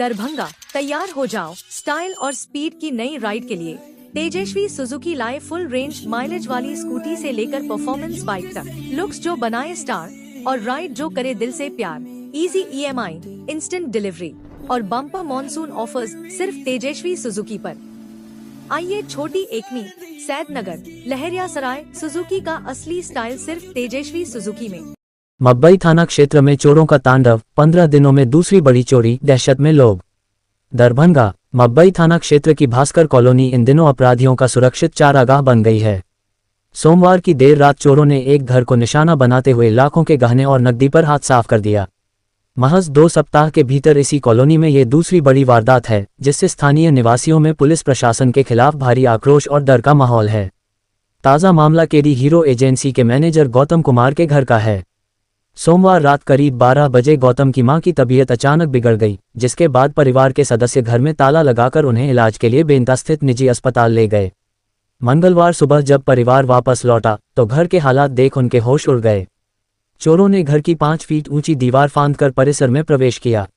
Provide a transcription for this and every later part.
दरभंगा, तैयार हो जाओ स्टाइल और स्पीड की नई राइड के लिए। तेजस्वी सुजुकी लाए फुल रेंज माइलेज वाली स्कूटी से लेकर परफॉर्मेंस बाइक तक, लुक्स जो बनाए स्टार और राइड जो करे दिल से प्यार। इजी EMI, इंस्टेंट डिलीवरी और बम्पर मॉनसून ऑफर्स सिर्फ तेजस्वी सुजुकी पर। आइए छोटी एकमी, सैदनगर, लहरियासराय, सुजुकी का असली स्टाइल सिर्फ तेजस्वी सुजुकी में। मब्बई थाना क्षेत्र में चोरों का तांडव, 15 दिनों में दूसरी बड़ी चोरी, दहशत में लोग। दरभंगा, मब्बई थाना क्षेत्र की भास्कर कॉलोनी इन दिनों अपराधियों का सुरक्षित चारागाह बन गई है। सोमवार की देर रात चोरों ने एक घर को निशाना बनाते हुए लाखों के गहने और नकदी पर हाथ साफ कर दिया। महज 2 सप्ताह के भीतर इसी कॉलोनी में ये दूसरी बड़ी वारदात है, जिससे स्थानीय निवासियों में पुलिस प्रशासन के खिलाफ भारी आक्रोश और डर का माहौल है। ताज़ा मामला केडी हीरो एजेंसी के मैनेजर गौतम कुमार के घर का है। सोमवार रात करीब 12 बजे गौतम की मां की तबीयत अचानक बिगड़ गई, जिसके बाद परिवार के सदस्य घर में ताला लगाकर उन्हें इलाज के लिए बेंता स्थित निजी अस्पताल ले गए। मंगलवार सुबह जब परिवार वापस लौटा तो घर के हालात देख उनके होश उड़ गए। चोरों ने घर की 5 फीट ऊंची दीवार फांदकर परिसर में प्रवेश किया।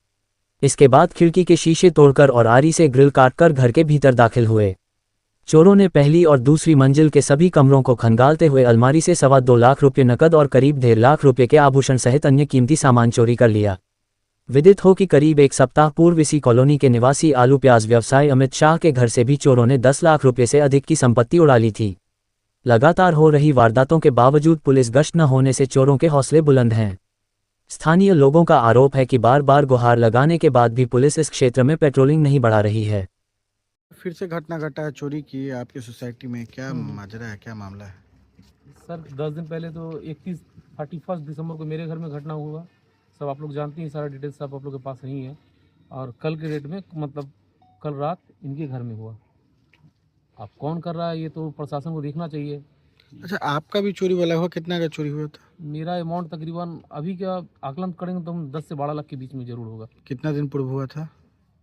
इसके बाद खिड़की के शीशे तोड़कर और आरी से ग्रिल काटकर घर के भीतर दाखिल हुए। चोरों ने पहली और दूसरी मंजिल के सभी कमरों को खंगालते हुए अलमारी से 2.25 लाख रुपये नकद और करीब 1.5 लाख रुपये के आभूषण सहित अन्य कीमती सामान चोरी कर लिया। विदित हो कि करीब 1 सप्ताह पूर्व इसी कॉलोनी के निवासी आलू प्याज व्यवसायी अमित शाह के घर से भी चोरों ने 10 लाख रुपये से अधिक की संपत्ति उड़ा ली थी। लगातार हो रही वारदातों के बावजूद पुलिस गश्त न होने से चोरों के हौसले बुलंद हैं। स्थानीय लोगों का आरोप है कि बार बार गुहार लगाने के बाद भी पुलिस इस क्षेत्र में पेट्रोलिंग नहीं बढ़ा रही है। फिर से घटना घटा है, चोरी की है आपकी सोसाइटी में, क्या माजरा है, क्या मामला है? सर 10 दिन पहले तो 31 दिसंबर को मेरे घर में घटना हुआ। सब आप लोग जानते हैं, सारा डिटेल्स सब आप लोग के पास नहीं है। और कल के डेट में मतलब कल रात इनके घर में हुआ। अब कौन कर रहा है ये तो प्रशासन को देखना चाहिए। अच्छा, आपका भी चोरी वाला हुआ? कितना का चोरी हुआ था? मेरा अमाउंट तकरीबन अभी क्या आकलन करेंगे तो हम 10 से 12 लाख के बीच में जरूर होगा। कितना दिन पूर्व हुआ था?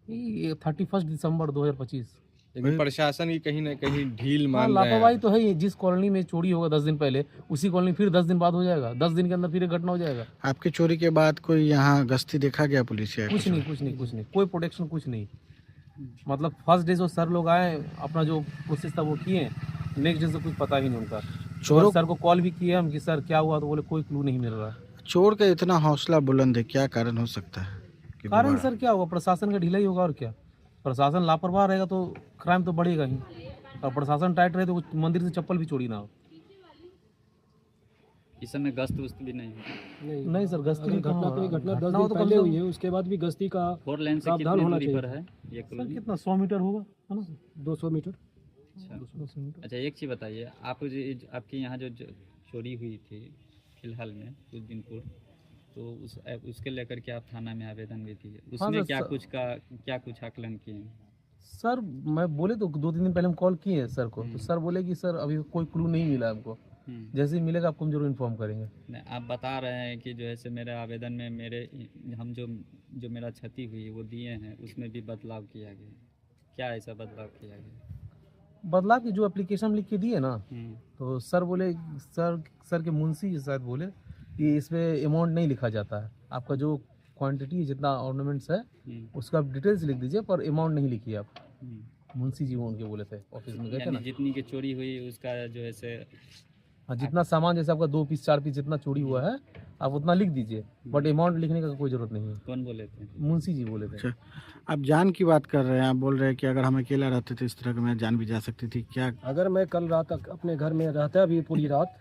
ये 31 दिसंबर 2025। लेकिन प्रशासन की कहीं ना कहीं ढील मान रहे हैं। लापरवाही तो है ही। जिस कॉलोनी में चोरी होगा 10 दिन पहले, उसी कॉलोनी फिर 10 दिन बाद हो जाएगा। 10 दिन के अंदर फिर एक घटना हो जाएगा। आपकी चोरी के बाद कोई यहाँ गश्ती देखा गया पुलिस या कुछ नहीं, कोई प्रोटेक्शन कुछ नहीं। मतलब फर्स्ट डे जो सर लोग आए, अपना जो प्रोसेस था वो किए, नेक्स्ट डे से कुछ पता ही नहीं उनका। चोरों सर को कॉल भी किए हम कि सर क्या हुआ, तो बोले कोई क्लू नहीं मिल रहा। चोर का इतना हौसला बुलंद है, क्या कारण हो सकता है? कारण सर क्या होगा, प्रशासन का ढीला ही होगा और क्या। प्रशासन लापरवाह रहेगा तो क्राइम तो बढ़ेगा ही, और प्रशासन टाइट रहे तो कुछ मंदिर से चप्पल भी चोरी ना हो। इस समय गश्त वस्त भी नहीं सर, गश्ती की घटना 10 दिन पहले हुई है, उसके बाद भी गश्ती का 4 लेन से प्रावधान होना कितनी दूरी पर चाहिए। है ये सर कॉलोनी? कितना 100 मीटर होगा, है ना? 200 मीटर। अच्छा, एक चीज़ बताइए, आप आपके यहाँ जो चोरी हुई थी फिलहाल में कुछ दिन पूर्व, तो उसके लेकर के आप थाना में आवेदन भी दिए, उसमें क्या कुछ आकलन किए हैं? सर मैं बोले तो 2-3 दिन पहले हम कॉल किए हैं सर को, तो सर बोले कि सर अभी कोई क्लू नहीं मिला हमको, जैसे ही मिलेगा आपको हम जरूर इन्फॉर्म करेंगे। नहीं, आप बता रहे हैं कि जो है मेरे आवेदन में हम जो मेरा क्षति हुई वो दिए हैं, उसमें भी बदलाव किया गया। क्या ऐसा बदलाव किया गया? बदलाव की जो एप्लीकेशन लिख के दिए ना, तो सर बोले, सर के मुंशी शायद बोले कि इसमें अमाउंट नहीं लिखा जाता है, आपका जो क्वांटिटी जितना ऑर्नामेंट्स है उसका आप डिटेल्स लिख दीजिए, पर अमाउंट नहीं लिखिए आप। मुंशी जी वो उनके बोले थे, ऑफिस में गए थे ना। जितनी की चोरी हुई उसका जो है हाँ, जितना सामान जैसे आपका 2 पीस 4 पीस जितना चोरी हुआ है आप उतना लिख दीजिए, बट अमाउंट लिखने का कोई जरूरत नहीं है। कौन बोले थे? मुंशी जी बोले थे। अच्छा, आप जान की बात कर रहे हैं, आप बोल रहे हैं कि अगर हम अकेला रहते थे इस तरह की मेरी जान भी जा सकती थी, क्या? अगर मैं कल रात तक अपने घर में रहता भी पूरी रात,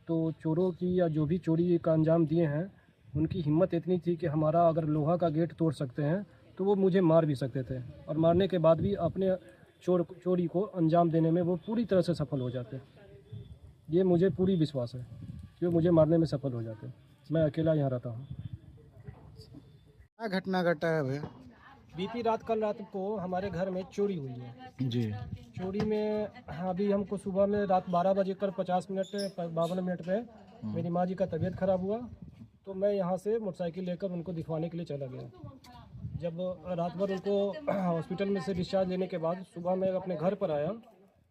तो चोरों की या जो भी चोरी का अंजाम दिए हैं उनकी हिम्मत इतनी थी कि हमारा अगर लोहा का गेट तोड़ सकते हैं तो वो मुझे मार भी सकते थे, और मारने के बाद भी अपने चोरी को अंजाम देने में वो पूरी तरह से सफल हो जाते। ये मुझे पूरी विश्वास है कि वो मुझे मारने में सफल हो जाते। मैं अकेला यहाँ रहता हूँ। क्या घटना घटा है भैया? बीती रात कल रात को हमारे घर में चोरी हुई है जी। चोरी में अभी हमको सुबह में रात 12:50 52 मिनट पे मेरी माँ जी का तबीयत खराब हुआ, तो मैं यहाँ से मोटरसाइकिल लेकर उनको दिखवाने के लिए चला गया। जब रात भर उनको हॉस्पिटल में से डिस्चार्ज लेने के बाद सुबह मैं अपने घर पर आया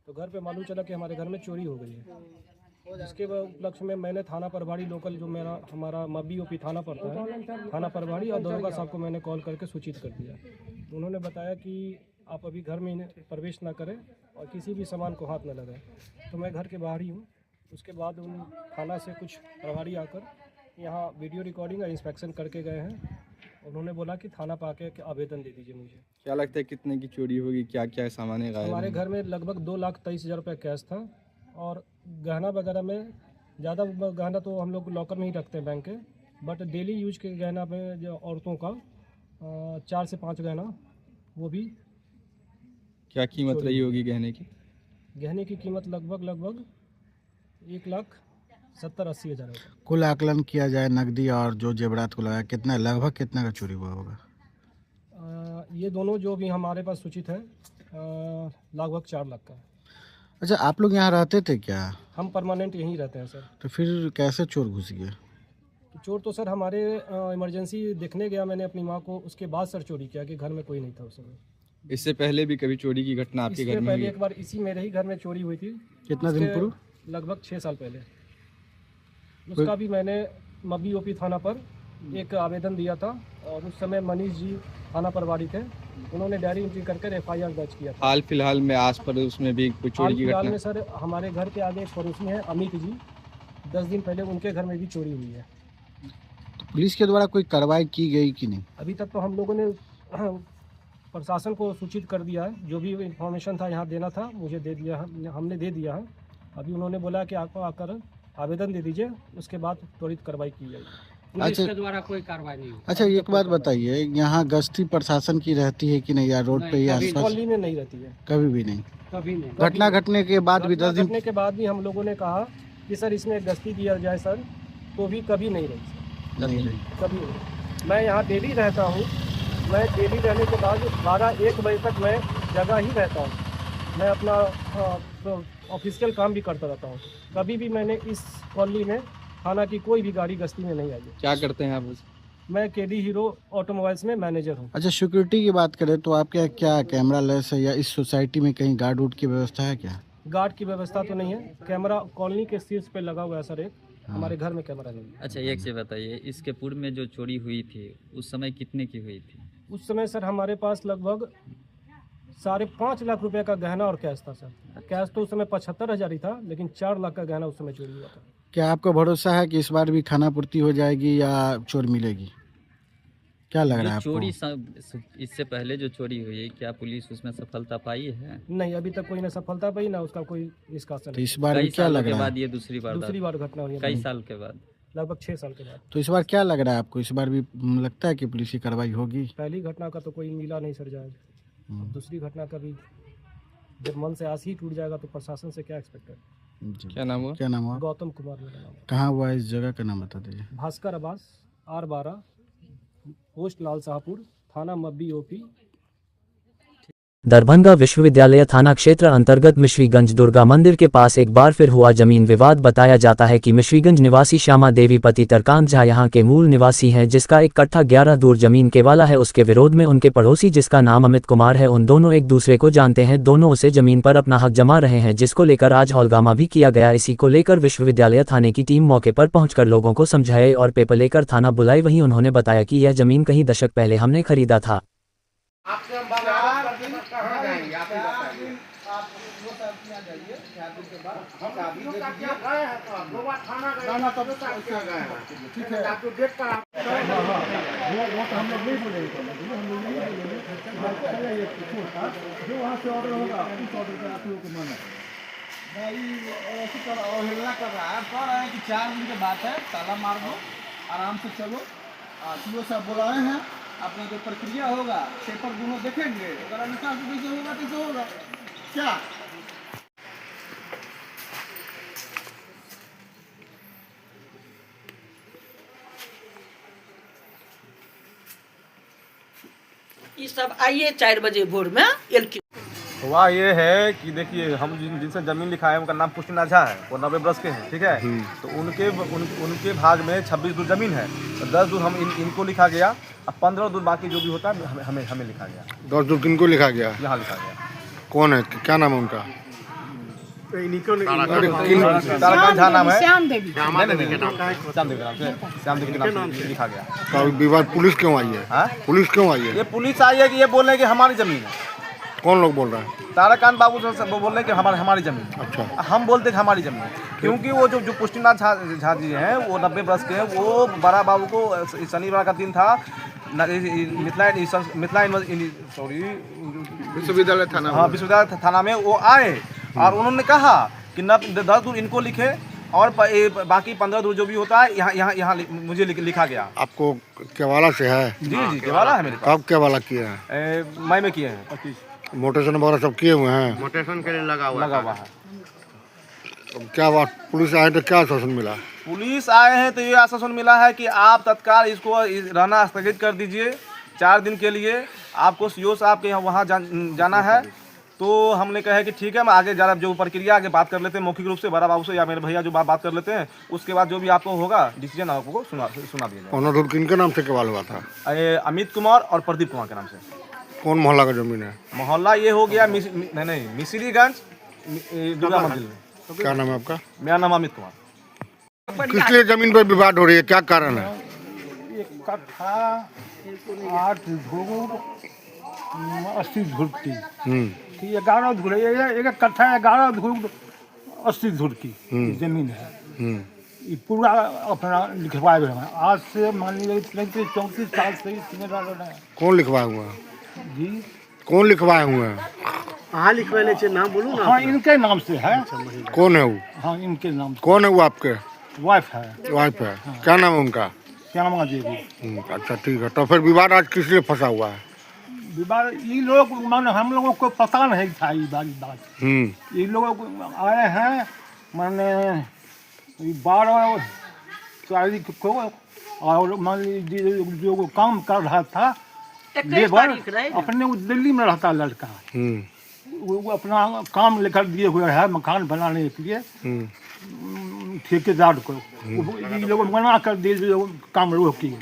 तो घर पे मालूम चला कि हमारे घर में चोरी हो गई है। जिसके उपलक्ष्य में मैंने थाना प्रभारी लोकल जो हमारा मब्बी ओपी थाना पड़ता है, थाना प्रभारी और दरोगा साहब को मैंने कॉल करके सूचित कर दिया। उन्होंने बताया कि आप अभी घर में प्रवेश ना करें और किसी भी सामान को हाथ न लगाएं। तो मैं घर के बाहर ही हूँ। उसके बाद उन थाना से कुछ प्रभारी आकर यहाँ वीडियो रिकॉर्डिंग और इंस्पेक्शन करके गए हैं। उन्होंने बोला कि थाना पर आके आवेदन दे दीजिए मुझे। क्या लगता है कितने की चोरी होगी, क्या क्या सामान गायब? हमारे घर में लगभग 2,23,000 रुपये कैश था और गहना वगैरह में ज़्यादा गहना तो हम लोग लॉकर में ही रखते हैं बैंक के, बट डेली यूज के गहना में जो औरतों का 4 से 5 गहना, वो भी। क्या कीमत रही होगी गहने की? गहने की कीमत लगभग 1,70,80 हज़ार है। कुल आकलन किया जाए नकदी और जो जेवरात को लगाया कितना लगभग कितना का चोरी हुआ होगा? ये दोनों जो भी हमारे पास सूचित है लगभग 4 लाख का है। अच्छा, आप लोग यहाँ रहते थे क्या? हम परमानेंट यहीं रहते हैं सर। तो फिर कैसे चोर घुस गए? चोर तो सर हमारे इमरजेंसी देखने गया मैंने अपनी माँ को, उसके बाद सर चोरी किया कि घर में कोई नहीं था उस समय। इससे पहले भी कभी चोरी की घटना आपके घर में पहले हुई? एक बार इसी मेरे ही घर में चोरी हुई थी। कितना दिन पूर्व? लगभग 6 साल पहले। उसका भी मैंने मब्बी ओपी थाना पर एक आवेदन दिया था और उस समय मनीष जी थाना प्रभारी थे। उन्होंने डायरी एंट्री करके FIR दर्ज किया था। हाल फिलहाल में आस पड़ोस में भी कुछ चोरी की फिलहाल घटना? में सर हमारे घर के आगे एक पड़ोसी हैं अमित जी, 10 दिन पहले उनके घर में भी चोरी हुई है। तो पुलिस के द्वारा कोई कार्रवाई की गई कि नहीं? अभी तक तो हम लोगों ने प्रशासन को सूचित कर दिया है। जो भी इंफॉर्मेशन था यहाँ देना था मुझे दे दिया है, हमने दे दिया है। अभी उन्होंने बोला कि आपको आकर आवेदन दे दीजिए, उसके बाद त्वरित कार्रवाई की जाएगी। अच्छा, इसके द्वारा कोई कार्रवाई नहीं। अच्छा एक बात बताइए, यहाँ गश्ती प्रशासन की रहती है कि नहीं, या रोड पे या आसपास? कॉलोनी में नहीं रहती है, कभी भी नहीं। कभी नहीं। घटना घटने के बाद भी 10 दिन घटने के बाद भी हम लोगों ने कहा कि सर इसमें गश्ती किया जाए सर, तो भी कभी नहीं रही सर, नहीं रही। कभी नहीं। मैं यहाँ डेली रहता हूँ। मैं डेली रहने के बाद 12-1 बजे तक मैं जगह ही रहता हूँ। मैं अपना ऑफिशियल काम भी करता रहता हूँ। कभी भी मैंने इस कॉलोनी में थाना की कोई भी गाड़ी गश्ती में नहीं आई है। क्या करते हैं आप? मैं KD हीरो ऑटोमोबाइल्स में मैनेजर हूँ। अच्छा, सिक्योरिटी की बात करें तो आपके यहाँ क्या कैमरा लेस है या इस सोसाइटी में कहीं गार्ड उड की व्यवस्था है क्या? गार्ड की व्यवस्था तो नहीं है, कैमरा कॉलोनी के शीर्ष पे लगा हुआ है सर एक। हमारे घर में कैमरा नहीं है। अच्छा, एक चीज़ बताइए, इसके पूर्व में जो चोरी हुई थी उस समय कितने की हुई थी? उस समय सर हमारे पास लगभग 5.5 लाख रुपए का गहना और कैश था सर। कैश तो उस समय 75,000 ही था, लेकिन 4 लाख का गहना उस समय चोरी हुआ था। क्या आपको भरोसा है कि इस बार भी खाना पूर्ति हो जाएगी या चोर मिलेगी? क्या लग रहा है आपको? चोरी इससे पहले जो चोरी हुई, क्या पुलिस उसमें सफलता पाई है? नहीं, अभी तक कोई ना सफलता पाई ना उसका कोई निष्कासन। तो इस बार कई भी क्या सालों लग के रहा है? बाद ये दूसरी बार घटना हुई है। कई साल के बाद, लगभग 6 साल के बाद। तो इस बार क्या लग रहा है आपको? इस बार भी लगता है कि पुलिस की कार्रवाई होगी? पहली घटना का तो कोई मिला नहीं सर जायज। दूसरी घटना का भी जब मन से आस ही टूट जाएगा तो प्रशासन से क्या एक्सपेक्ट है। क्या नाम हुआ? क्या नाम हुआ? गौतम कुमार मेरा नाम है। कहाँ हुआ इस जगह का नाम बता दीजिए। भास्कर आवास, R12, पोस्ट लाल शाहपुर, थाना मब्बी ओपी। दरभंगा विश्वविद्यालय थाना क्षेत्र अंतर्गत मिश्रीगंज दुर्गा मंदिर के पास एक बार फिर हुआ जमीन विवाद। बताया जाता है कि मिश्रीगंज निवासी श्यामा देवी पति तरकांत झा यहां के मूल निवासी हैं, जिसका 1 कट्ठा 11 दूर जमीन के वाला है। उसके विरोध में उनके पड़ोसी, जिसका नाम अमित कुमार है, उन दोनों एक दूसरे को जानते हैं। दोनों उसे जमीन पर अपना हक जमा रहे हैं, जिसको लेकर आज हौलगामा भी किया गया। इसी को लेकर विश्वविद्यालय थाने की टीम मौके पर पहुंचकर लोगों को समझाए और पेपर लेकर थाना बुलाई। वहीं उन्होंने बताया कि यह जमीन कई दशक पहले हमने खरीदा था। आपसे हम कहाँ जाएंगे? आप ही बताइए। आप वो यहाँ जाइए, 4 दिन के बाद हम अभी दे दीजिए। गए हैं तो आप 2 बार थाना गए। ना तब क्या गए हैं? ठीक है, आपको डेट पर आप वो तो हम लोग नहीं बोलेंगे, हम लोग नहीं बोलेंगे। जो वहाँ से ऑर्डर होगा उस ऑर्डर का आप लोगों को मानना है। भाई ऐसे कर अवहेलना कर रहा है। कह रहे हैं कि 4 दिन के बाद है, ताला मार दो, आराम से चलो। सीओ साहब बुलाए हैं, अपना जो प्रक्रिया होगा पेपर दोनों देखेंगे, अगर अनुसार से जैसे होगा तैसे होगा। क्या ये सब आइए 4 बजे भोर में एलकी। हुआ ये है कि देखिए, हम जिनसे ज़मीन लिखा है उनका नाम पुष्टिनाथ झा है, वो 90 बरस के हैं, ठीक है। तो उनके भाग में 26 दूर ज़मीन है, तो 10 दूर हम इनको लिखा गया। अब 15 दूर बाकी जो भी होता है हमें लिखा गया। 10 दूर किनको लिखा गया? यहाँ लिखा गया। कौन है, क्या नाम है उनका? ताराकांत झा नाम है। श्याम देवी। नहीं, नहीं, नहीं, श्याम देवी के नाम से, श्याम देवी के नाम से लिखा गया। तो विवाद पुलिस क्यों आई है? हाँ? पुलिस क्यों आई है? ये पुलिस आई है कि ये बोल रहे हैं कि हमारी जमीन है। कौन लोग बोल रहे हैं? ताराकांत बाबू सब बोल रहे हैं कि हमारी जमीन है। अच्छा, हम बोलते हैं कि हमारी जमीन है, क्योंकि वो जो पुष्टिनाथ झा जी हैं, वो 90 वर्ष के हैं। वो बड़ा बाबू को शनिवार का दिन था, विश्वविद्यालय थाना। हाँ, विश्वविद्यालय थाना में वो आए और उन्होंने कहा कि 10 दूर इनको लिखे और बाकी 15 दूर जो भी होता है यहाँ मुझे लिखा गया। आपको केवाला से है? जी, केवाला है मेरे पास। कब केवाला किए हैं? मई में किए हैं। मोटेशन वगैरह सब किए हुए हैं? मोटेशन के लिए लगा हुआ है। तो क्या बात, पुलिस आए तो क्या आश्वासन मिला? पुलिस आए हैं तो ये आश्वासन मिला है कि आप तत्काल इसको रहना स्थगित कर दीजिए 4 दिन के लिए। आपको सीओ साहब के यहाँ वहाँ जाना है। तो हमने कहा है कि ठीक है, हम आगे ज़्यादा जो प्रक्रिया आगे बात कर लेते हैं मौखिक रूप से, बड़ा बाबू से या मेरे भैया जो बात कर लेते हैं। उसके बाद जो भी आपको होगा डिसीजन आपको सुना दिया जाएगा। 15 दूर किनके नाम से केवाल हुआ था? अमित कुमार और प्रदीप कुमार के नाम से। कौन मोहल्ला का जमीन है? मोहल्ला ये हो गया मिसरीगंज दुर्गा मंदिर में। क्या नाम है आपका? मेरा नाम अमित कुमार। किस लिए जमीन पर विवाद हो रही है, क्या कारण है? 8 धूर 80 धूर की 11 धूर, एक कट्ठा 11 धूर 80 धूर की जमीन है। ये पूरा अपना लिखवाए हुए हैं। आज से मान लीजिए 34 साल से कौन लिखवाए हुए हैं? जी, कौन लिखवाए हुए हैं? हाँ लिखवाने से नाम बोलूँ ना। हाँ, इनके नाम से है। कौन है वो? हाँ, इनके नाम से। कौन है वो आपके? वाइफ है। वाइफ है। क्या नाम है उनका? श्यामा देवी। अच्छा, ठीक है। तो फिर विवाद आज किस लिए फंसा हुआ है? विवाद ये लोग माने हम लोगों को पता नहीं था ये बात। ये लोग आए हैं माने 12 तारीख को, और मान लीजिए जो काम कर रहा था लेबर, अपने वो दिल्ली में रहता लड़का, वो अपना काम लेकर दिए हुए है मकान बनाने के लिए ठेकेदार को। ये लोग मना कर दिए, काम रोकिए,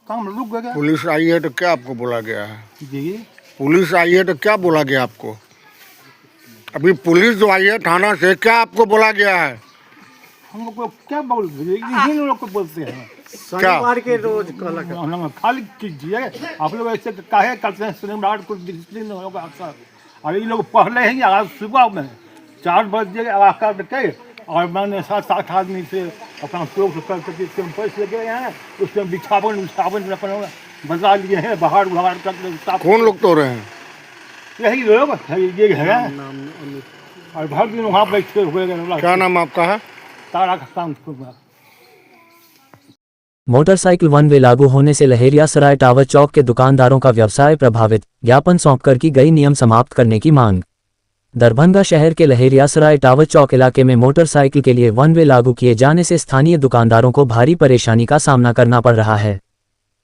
काम रुक गया। पुलिस आई है तो क्या आपको बोला गया है? जी, पुलिस आई है तो क्या बोला गया आपको? अभी पुलिस जो आई है थाना से, क्या आपको बोला गया है? हम लोग को क्या बोलते हैं, यही लोग को बोलते हैं शनिवार के रोज खाली कीजिए। आप लोग ऐसे काहे करते हैं? शनिवार को डिसिप्लिन होगा अक्सर। और ये लोग पहले ही आज सुबह में 4 बजे आकर के और मैंने 7-8 आदमी से अपना क्लोज करके पैसे लगे हैं, उसमें बिछावन अपना बजा लिए हैं, बाहर कर। कौन लोग तो रहे हैं? यही लोग ये है, और भर दिन वहाँ बैठे हुए। क्या नाम आपका है? Tarakant Kumar. Motorcycle one way लागू होने से लहेरियासराय टावर चौक के दुकानदारों का व्यवसाय प्रभावित, ज्ञापन सौंपकर की गई नियम समाप्त करने की मांग। दरभंगा शहर के लहेरियासराय टावर चौक इलाके में मोटरसाइकिल के लिए वन वे लागू किए जाने से स्थानीय दुकानदारों को भारी परेशानी का सामना करना पड़ रहा है।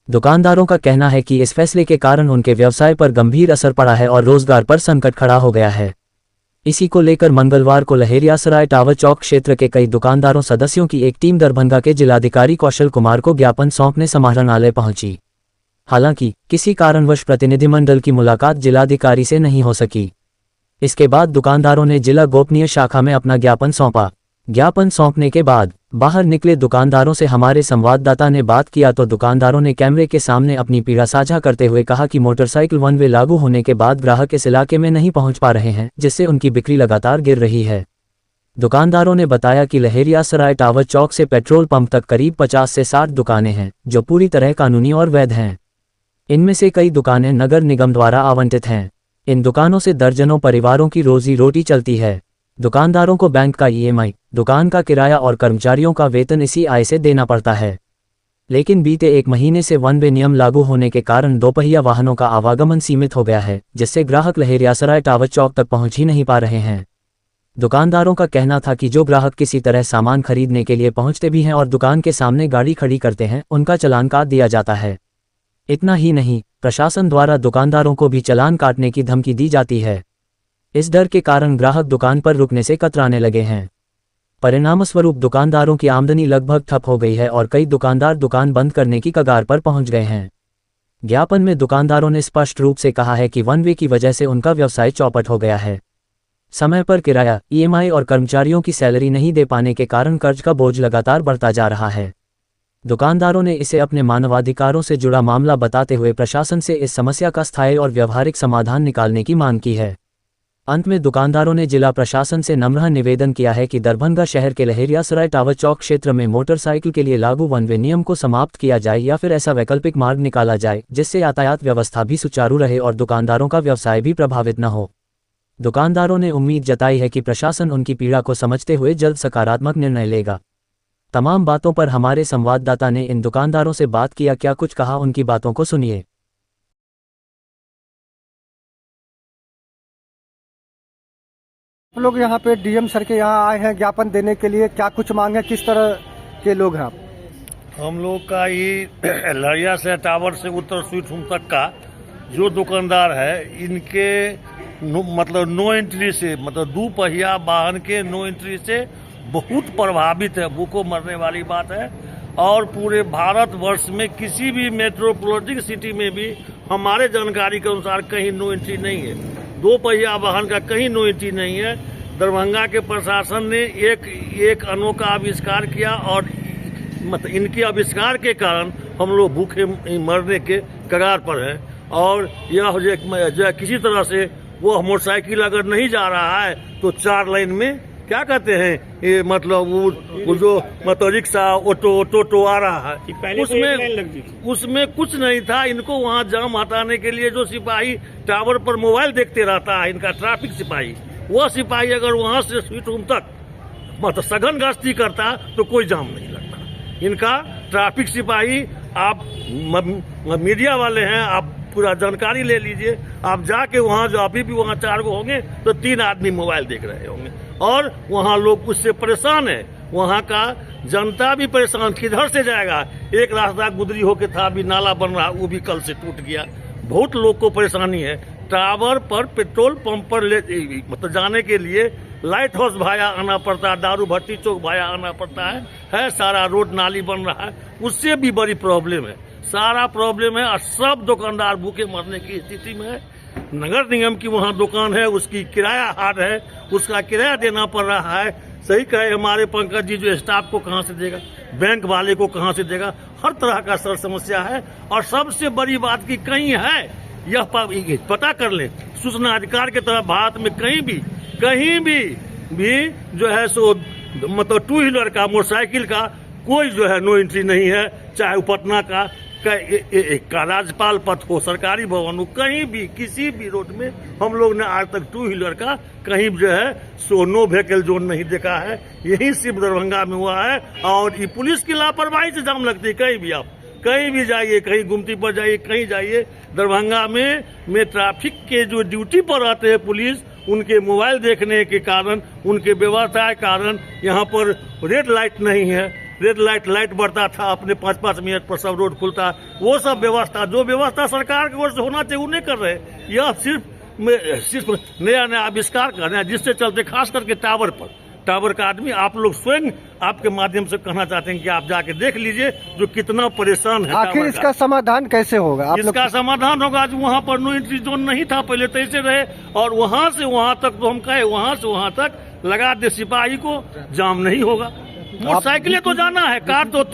दुकानदारों का कहना है कि इस फैसले के कारण उनके व्यवसाय पर गंभीर असर पड़ा है और रोजगार पर संकट खड़ा हो गया है। इसी को लेकर मंगलवार को लहेरियासराय टावर चौक क्षेत्र के कई दुकानदारों सदस्यों की एक टीम दरभंगा के जिलाधिकारी कौशल कुमार को ज्ञापन सौंपने समाहरणालय पहुंची। हालांकि किसी कारणवश प्रतिनिधिमंडल की मुलाकात जिलाधिकारी से नहीं हो सकी। इसके बाद दुकानदारों ने जिला गोपनीय शाखा में अपना ज्ञापन सौंपा। ज्ञापन सौंपने के बाद बाहर निकले दुकानदारों से हमारे संवाददाता ने बात किया तो दुकानदारों ने कैमरे के सामने अपनी पीड़ा साझा करते हुए कहा कि मोटरसाइकिल वन वे लागू होने के बाद ग्राहक इस इलाके में नहीं पहुंच पा रहे हैं, जिससे उनकी बिक्री लगातार गिर रही है। दुकानदारों ने बताया कि लहेरियासराय टावर चौक से पेट्रोल पंप तक करीब 50 से 60 दुकानें हैं, जो पूरी तरह कानूनी और वैध हैं। इनमें से कई दुकानें नगर निगम द्वारा आवंटित हैं। इन दुकानों से दर्जनों परिवारों की रोजी रोटी चलती है। दुकानदारों को बैंक का ईएमआई, दुकान का किराया और कर्मचारियों का वेतन इसी आय से देना पड़ता है। लेकिन बीते 1 महीने से वन वे नियम लागू होने के कारण दोपहिया वाहनों का आवागमन सीमित हो गया है, जिससे ग्राहक लहेरियासराय टावर चौक तक पहुंच ही नहीं पा रहे हैं। दुकानदारों का कहना था कि जो ग्राहक किसी तरह सामान खरीदने के लिए पहुंचते भी हैं और दुकान के सामने गाड़ी खड़ी करते हैं, उनका चालान काट दिया जाता है। इतना ही नहीं, प्रशासन द्वारा दुकानदारों को भी चालान काटने की धमकी दी जाती है। इस डर के कारण ग्राहक दुकान पर रुकने से कतराने लगे हैं। परिणामस्वरूप दुकानदारों की आमदनी लगभग ठप हो गई है और कई दुकानदार दुकान बंद करने की कगार पर पहुंच गए हैं। ज्ञापन में दुकानदारों ने स्पष्ट रूप से कहा है कि वन वे की वजह से उनका व्यवसाय चौपट हो गया है। समय पर किराया, ईएमआई और कर्मचारियों की सैलरी नहीं दे पाने के कारण कर्ज का बोझ लगातार बढ़ता जा रहा है। दुकानदारों ने इसे अपने मानवाधिकारों से जुड़ा मामला बताते हुए प्रशासन से इस समस्या का स्थायी और व्यवहारिक समाधान निकालने की मांग की है। अंत में दुकानदारों ने जिला प्रशासन से नम्र निवेदन किया है कि दरभंगा शहर के लहेरियासराय टावर चौक क्षेत्र में मोटरसाइकिल के लिए लागू वन वे नियम को समाप्त किया जाए या फिर ऐसा वैकल्पिक मार्ग निकाला जाए जिससे यातायात व्यवस्था भी सुचारू रहे और दुकानदारों का व्यवसाय भी प्रभावित न हो। दुकानदारों ने उम्मीद जताई है कि प्रशासन उनकी पीड़ा को समझते हुए जल्द सकारात्मक निर्णय लेगा। तमाम बातों पर हमारे संवाददाता ने इन दुकानदारों से बात किया, क्या कुछ कहा, उनकी बातों को सुनिए। लोग यहाँ पे डीएम सर के यहाँ आए हैं ज्ञापन देने के लिए, क्या कुछ मांग है, किस तरह के लोग हैं आप? हम लोग का ये लहरिया से टावर से उत्तर स्वीट होम तक का जो दुकानदार है, इनके मतलब नो एंट्री से, मतलब 2 पहिया वाहन के नो एंट्री से बहुत प्रभावित है। भूखों मरने वाली बात है। और पूरे भारतवर्ष में किसी भी मेट्रोपॉलिटन सिटी में भी हमारे जानकारी के अनुसार कहीं नो एंट्री नहीं है। 2 पहिया वाहन का कहीं नो एंट्री नहीं है। दरभंगा के प्रशासन ने एक अनोखा आविष्कार किया और मतलब इनके आविष्कार के कारण हम लोग भूखे मरने के कगार पर हैं। और यह जो किसी तरह से वो मोटरसाइकिल अगर नहीं जा रहा है तो 4 लाइन में क्या कहते हैं ये, मतलब वो जो मतलब रिक्शा ऑटो आ रहा है, उसमें कुछ नहीं था। इनको वहाँ जाम हटाने के लिए जो सिपाही टावर पर मोबाइल देखते रहता है, इनका ट्रैफिक सिपाही, वो सिपाही अगर वहाँ से स्वीट होम तक मतलब सघन गश्ती करता तो कोई जाम नहीं लगता। इनका ट्रैफिक सिपाही, आप मीडिया वाले हैं, आप पूरा जानकारी ले लीजिए। आप जाके वहाँ जो अभी भी वहाँ 4 गो होंगे तो 3 आदमी मोबाइल देख रहे होंगे और वहाँ लोग उससे परेशान है। वहाँ का जनता भी परेशान, किधर से जाएगा। एक रास्ता गुदरी होके था, अभी नाला बन रहा, वो भी कल से टूट गया। बहुत लोग को परेशानी है। टावर पर पेट्रोल पंप पर मतलब जाने के लिए लाइट हाउस भाया आना पड़ता है, दारू भट्टी चौक भाया आना पड़ता है। सारा रोड नाली बन रहा है, उससे भी बड़ी प्रॉब्लम है। सारा प्रॉब्लम है और सब दुकानदार भूखे मरने की स्थिति में है। नगर निगम की वहाँ दुकान है, उसकी किराया हार्ड है, उसका किराया देना पड़ रहा है। सही कहे हमारे पंकज जी, जो स्टाफ को कहाँ से देगा, बैंक वाले को कहाँ से देगा, हर तरह का सर समस्या है। और सबसे बड़ी बात की कहीं है यह पता कर ले, सूचना अधिकार के तरह भारत में कहीं भी जो है सो मतलब 2 व्हीलर का, मोटरसाइकिल का कोई जो है नो एंट्री नहीं है। चाहे पटना का राज्यपाल पथ हो, सरकारी भवन हो, कहीं भी किसी भी रोड में हम लोग ने आज तक 2 व्हीलर का कहीं जो है सो नो व्हीकल जोन नहीं देखा है। यही सिर्फ दरभंगा में हुआ है। और ये पुलिस की लापरवाही से जाम लगती है। कहीं भी आप कहीं भी जाइए, कहीं गुमती पर जाइए, कहीं जाइए, दरभंगा में ट्रैफिक के जो ड्यूटी पर रहते हैं पुलिस, उनके मोबाइल देखने के कारण, उनके व्यवस्था के कारण यहाँ पर रेड लाइट नहीं है। रेड लाइट बढ़ता था, अपने 5-5 मिनट पर सब रोड खुलता। वो सब व्यवस्था, जो व्यवस्था सरकार की ओर से होना चाहिए, वो नहीं कर रहे। यह सिर्फ नया आविष्कार कर रहे हैं, जिससे चलते खास करके टावर का आदमी, आप लोग स्वयं आपके माध्यम से कहना चाहते हैं कि आप जाके देख लीजिए जो कितना परेशान है। आखिर इसका समाधान कैसे होगा? इसका समाधान होगा, वहाँ पर नो एंट्री जोन नहीं था पहले, तो ऐसे रहे। और वहाँ से वहाँ तक तो हम कहे, वहाँ से वहाँ तक लगा दे सिपाही को, जाम नहीं होगा। मोटरसाइकिलें तो जाना है, कार तो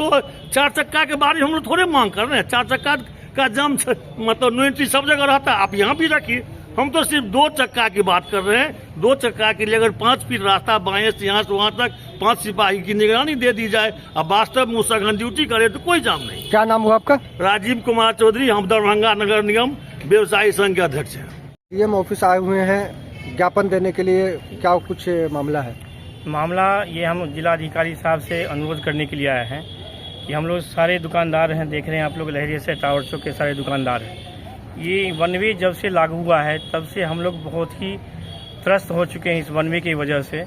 4 चक्का के बारे हम लोग थोड़े मांग कर रहे हैं। 4 चक्का का जाम मतलब नो एंट्री सब जगह रहता है, आप यहाँ भी रखिए। हम तो सिर्फ 2 चक्का की बात कर रहे हैं। 2 चक्का के लिए अगर 5 फीट रास्ता बाएं से यहाँ से वहाँ तक 5 सिपाही की निगरानी दे दी जाए, अब वास्तव में सघन ड्यूटी करे तो कोई जाम नहीं। क्या नाम हुआ आपका? राजीव कुमार चौधरी, हम दरभंगा नगर निगम व्यवसायी संघ के अध्यक्ष हैं। डीएम ऑफिस आए हुए हैं ज्ञापन देने के लिए, क्या कुछ मामला है? मामला ये, हम जिलाधिकारी साहब से अनुरोध करने के लिए आए हैं कि हम लोग सारे दुकानदार हैं, देख रहे हैं आप लोग लहरिया से टावर चौक के सारे दुकानदार हैं। ये वन वे जब से लागू हुआ है तब से हम लोग बहुत ही त्रस्त हो चुके हैं इस वन वे की वजह से।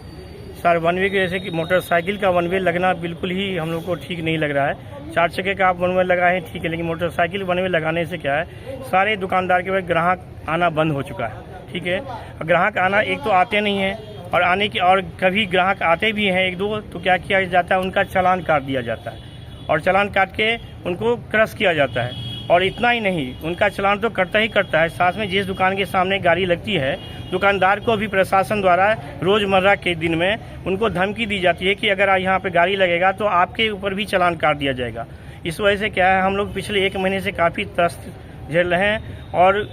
सर, वन वे की वजह से कि मोटरसाइकिल का वन वे लगना बिल्कुल ही हम लोग को ठीक नहीं लग रहा है। 4 चक्के का आप वन वे लगाए हैं ठीक है, लेकिन मोटरसाइकिल वन वे लगाने से क्या है, सारे दुकानदार के पास ग्राहक आना बंद हो चुका है। ठीक है, ग्राहक आना, एक तो आते नहीं है और आने की, और कभी ग्राहक आते भी हैं 1-2 तो क्या किया जाता है, उनका चालान काट दिया जाता है और चालान काट के उनको क्रश किया जाता है। और इतना ही नहीं, उनका चालान तो करता ही करता है, साथ में जिस दुकान के सामने गाड़ी लगती है दुकानदार को भी प्रशासन द्वारा रोज़मर्रा के दिन में उनको धमकी दी जाती है कि अगर यहाँ पे गाड़ी लगेगा तो आपके ऊपर भी चालान काट दिया जाएगा। इस वजह से क्या है, हम लोग पिछले 1 महीने से काफ़ी त्रस्त झेल रहे हैं और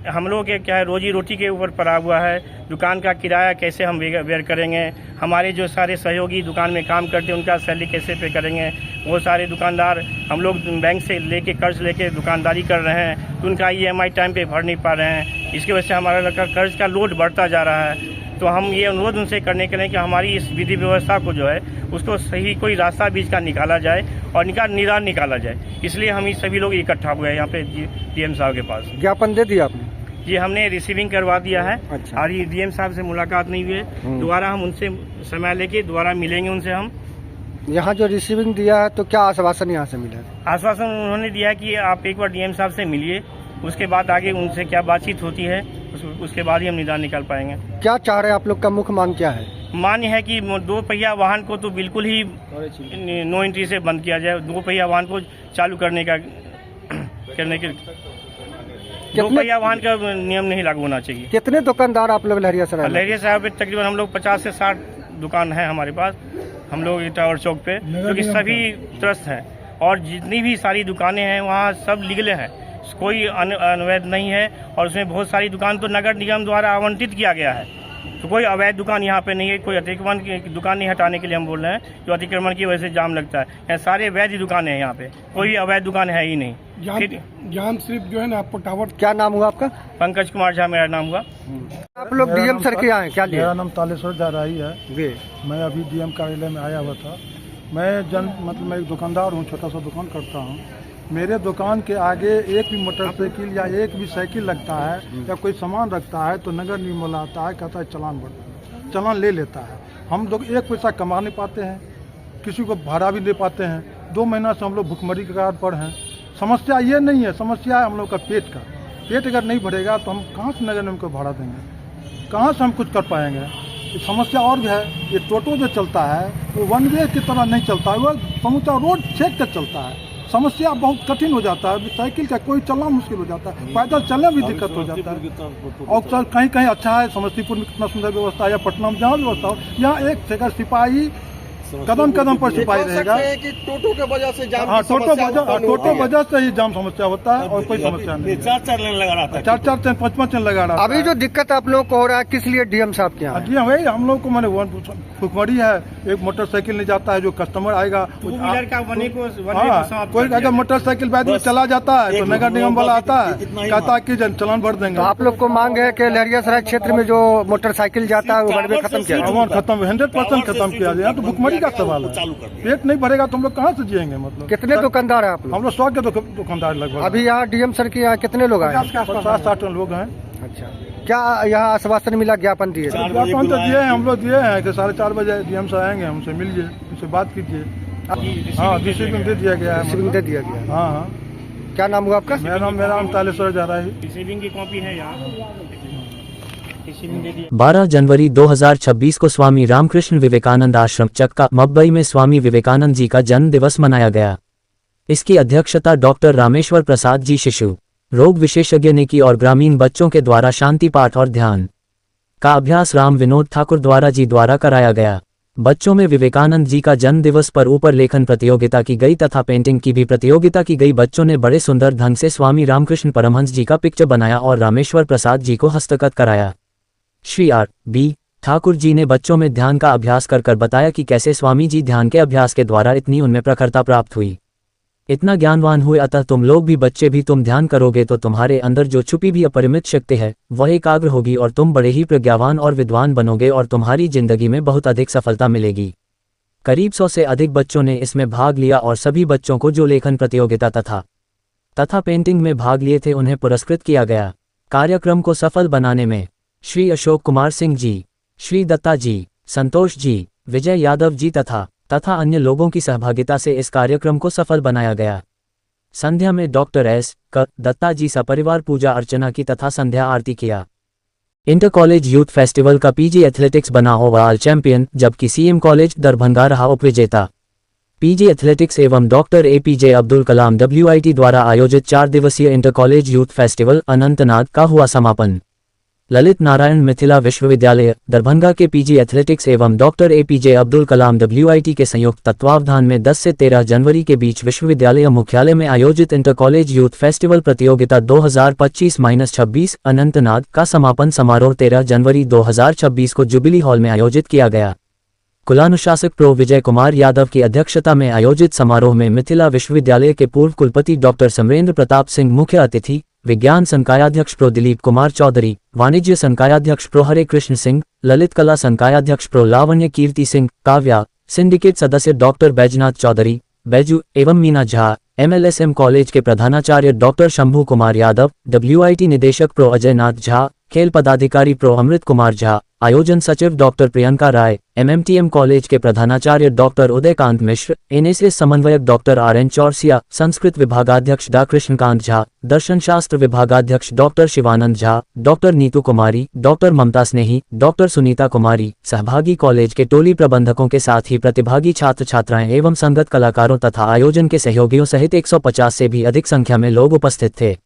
हम लोग के क्या है, रोजी रोटी के ऊपर पड़ा हुआ है। दुकान का किराया कैसे हम बेयर करेंगे, हमारे जो सारे सहयोगी दुकान में काम करते हैं उनका सैलरी कैसे पे करेंगे। वो सारे दुकानदार हम लोग बैंक से लेके कर्ज लेके दुकानदारी कर रहे हैं तो उनका EMI टाइम पे भर नहीं पा रहे हैं। इसकी वजह से हमारा कर्ज का लोड बढ़ता जा रहा है। तो हम ये अनुरोध उनसे करने के लिए कि हमारी इस विधि व्यवस्था को जो है उसको सही कोई रास्ता बीच का निकाला जाए और निदान निकाला जाए। इसलिए हम ये सभी लोग इकट्ठा हुए हैं यहाँ पे DM साहब के पास। ज्ञापन दे दिया आपने? जी, हमने रिसीविंग करवा दिया है। अच्छा। और ये DM साहब से मुलाकात नहीं हुई है, दोबारा हम उनसे समय लेके दोबारा मिलेंगे उनसे। हम यहाँ जो रिसीविंग दिया है तो क्या आश्वासन यहाँ से मिला है? आश्वासन उन्होंने दिया है कि आप एक बार DM साहब से मिलिए, उसके बाद आगे उनसे क्या बातचीत होती है उसके बाद ही हम निदान निकाल पाएंगे। क्या चाह रहे हैं आप लोग का मुख्य मांग क्या है? मान्य है कि 2 पहिया वाहन को तो बिल्कुल ही नो एंट्री से बंद किया जाए। 2 पहिया वाहन को चालू करने के 2 पहिया वाहन का नियम नहीं लागू होना चाहिए। कितने दुकानदार आप लोग लहरियासराय? लहरियासराय पे तकरीबन हम लोग 50 से 60 दुकान है हमारे पास, हम लोग टावर चौक पे, क्योंकि सभी त्रस्त हैं और जितनी भी सारी दुकानें हैं वहाँ सब लीगल हैं, कोई अवैध नहीं है। और उसमें बहुत सारी दुकान तो नगर निगम द्वारा आवंटित किया गया है, तो कोई अवैध दुकान यहाँ पे नहीं है। कोई अतिक्रमण की दुकान नहीं हटाने के लिए हम बोल रहे हैं, जो अतिक्रमण की वजह से जाम लगता है। यहाँ सारे वैध दुकानें हैं, यहाँ पे कोई अवैध दुकान है ही नहीं। जाम सिर्फ जो है ना आपको टावर। क्या नाम हुआ आपका? पंकज कुमार झा मेरा नाम हुआ। आप लोग DM सर के यहाँ हैं क्या? मेरा नाम तालेश्वर जाराई है जी। मैं अभी DM कार्यालय में आया हुआ था। मैं एक दुकानदार हूँ, छोटा सा दुकान करता हूँ। मेरे दुकान के आगे एक भी मोटरसाइकिल या एक भी साइकिल लगता है या कोई सामान रखता है तो नगर निगम आता है, कहता है चालान ले लेता है। हम लोग 1 पैसा कमा नहीं पाते हैं, किसी को भाड़ा भी दे पाते हैं। 2 महीना से हम लोग भुखमरी के कारण पर हैं। समस्या ये नहीं है, समस्या है हम लोग का पेट का। पेट अगर नहीं भरेगा तो हम कहाँ से नगर निगम को भाड़ा देंगे, कहाँ से हम कुछ कर पाएंगे। समस्या और भी है, ये टोटो जो चलता है वो 1 वे की तरह नहीं चलता है, वो समूचा रोड छेक कर चलता है। समस्या बहुत कठिन हो जाता है, साइकिल का कोई चलना मुश्किल हो जाता है, पैदल चलने भी दिक्कत हो जाता है। और सर कहीं कहीं अच्छा है, समस्तीपुर में कितना सुंदर व्यवस्था है, या पटना में जहाँ व्यवस्था हो, यहाँ एक जगह सिपाही कदम पर सिपाही रहेगा। टोटो के वजह से जाम, हाँ टोटो वजह से ही जाम समस्या होता है और कोई समस्या नहीं। 4 लेन लगा रहा था, 4 लेन 5 लेन लगा रहा था। अभी जो दिक्कत आप लोग को हो रहा है किस लिए DM साहब के यहाँ? जी वही हम लोग को मैंने भुखमरी है, एक मोटरसाइकिल नहीं जाता है, जो कस्टमर आएगा कोई अगर मोटरसाइकिल बाद में चला जाता है तो नगर निगम वाला आता है, कहता है कि चालान भर देंगे। आप लोग को मांग है कि लहरियासराय क्षेत्र में जो मोटरसाइकिल जाता है वो वन वे खत्म किया जाए? खत्म 100% खत्म किया जाए। तो भुखमरी का सवाल है, पेट नहीं भरेगा तो हम लोग कहाँ से जिएंगे। मतलब कितने दुकानदार हैं आप लोग? हम लोग 100 के दुकानदार लगभग। अभी यहाँ DM सर के यहाँ कितने लोग आए? 50-60 लोग हैं। अच्छा, क्या यहाँ आश्वासन मिला, ज्ञापन दिए? ज्ञापन तो दिए हैं, हम लोग दिए हैं कि 4:30 बजे DM से आएंगे, हमसे मिलिए, उनसे बात कीजिए। हाँ रिसीविंग दे दिया गया है। रिसीविंग दे दिया गया? हाँ। क्या नाम हुआ आपका? मेरा नाम तालेश्वर जाराई। रिसीविंग की कॉपी है यहाँ। 12 जनवरी 2026 को स्वामी रामकृष्ण विवेकानंद आश्रम चक्का मुंबई में स्वामी विवेकानंद जी का जन्म दिवस मनाया गया। इसकी अध्यक्षता डॉक्टर रामेश्वर प्रसाद जी शिशु रोग विशेषज्ञ ने की और ग्रामीण बच्चों के द्वारा शांति पाठ और ध्यान का अभ्यास राम विनोद ठाकुर द्वारा कराया गया। बच्चों में विवेकानंद जी का जन्म दिवस पर ऊपर लेखन प्रतियोगिता की गई तथा पेंटिंग की भी प्रतियोगिता की गई। बच्चों ने बड़े सुंदर ढंग से स्वामी रामकृष्ण परमहंस जी का पिक्चर बनाया और रामेश्वर प्रसाद जी को हस्तगत कराया। श्री R.B. ठाकुर जी ने बच्चों में ध्यान का अभ्यास कर बताया कि कैसे स्वामी जी ध्यान के अभ्यास के द्वारा इतनी उनमें प्रखरता प्राप्त हुई, इतना ज्ञानवान हुए। अतः तुम लोग भी बच्चे भी तुम ध्यान करोगे तो तुम्हारे अंदर जो छुपी भी अपरिमित शक्ति है वह एकाग्र होगी और तुम बड़े ही प्रज्ञावान और विद्वान बनोगे और तुम्हारी जिंदगी में बहुत अधिक सफलता मिलेगी। करीब 100 से अधिक बच्चों ने इसमें भाग लिया और सभी बच्चों को जो लेखन प्रतियोगिता तथा पेंटिंग में भाग लिए थे उन्हें पुरस्कृत किया गया। कार्यक्रम को सफल बनाने में श्री अशोक कुमार सिंह जी, श्री दत्ता जी, संतोष जी, विजय यादव जी तथा अन्य लोगों की सहभागिता से इस कार्यक्रम को सफल बनाया गया। संध्या में डॉक्टर S.K. दत्ता जी सपरिवार पूजा अर्चना की तथा संध्या आरती किया। इंटर कॉलेज यूथ फेस्टिवल का PG एथलेटिक्स बना ओवरऑल चैंपियन, जबकि CM कॉलेज दरभंगा रहा उपविजेता। PG एथलेटिक्स एवं doctor APJ Abdul Kalam WIT द्वारा आयोजित 4 दिवसीय inter college youth festival Anantnag का हुआ समापन। ललित नारायण मिथिला विश्वविद्यालय दरभंगा के पीजी एथलेटिक्स एवं doctor APJ Abdul Kalam WIT के संयुक्त तत्वावधान में 10 से 13 जनवरी के बीच विश्वविद्यालय मुख्यालय में आयोजित इंटर कॉलेज यूथ फेस्टिवल प्रतियोगिता 2025-26 अनंतनाग का समापन समारोह 13 जनवरी 2026 को जुबिली हॉल में आयोजित किया गया। कुलानुशासक प्रो विजय कुमार यादव की अध्यक्षता में आयोजित समारोह में मिथिला विश्वविद्यालय के पूर्व कुलपति डॉक्टर समरेंद्र प्रताप सिंह मुख्य अतिथि, विज्ञान संकायाध्यक्ष प्रो दिलीप कुमार चौधरी, वाणिज्य संकायाध्यक्ष प्रो हरे कृष्ण सिंह, ललित कला संकायाध्यक्ष प्रो लावण्य कीर्ति सिंह, काव्या, सिंडिकेट सदस्य डॉक्टर बैजनाथ चौधरी, बैजू एवं मीना झा, MLSM कॉलेज के प्रधानाचार्य डॉक्टर शंभू कुमार यादव, WIT निदेशक प्रो अजय नाथ झा, खेल पदाधिकारी प्रो अमृत कुमार झा, आयोजन सचिव डॉक्टर प्रियंका राय, MMTM कॉलेज के प्रधानाचार्य डॉक्टर उदयकांत मिश्र, NSS समन्वयक डॉक्टर RN चौरसिया, संस्कृत विभागाध्यक्ष डा कृष्णकांत झा, दर्शन शास्त्र विभागाध्यक्ष डॉक्टर शिवानंद झा, डॉक्टर नीतू कुमारी, डॉक्टर ममता स्नेही, डॉक्टर सुनीता कुमारी, सहभागी कॉलेज के टोली प्रबंधकों के साथ ही प्रतिभागी छात्र छात्राएं एवं संगत कलाकारों तथा आयोजन के सहयोगियों सहित 150 से भी अधिक संख्या में लोग उपस्थित थे।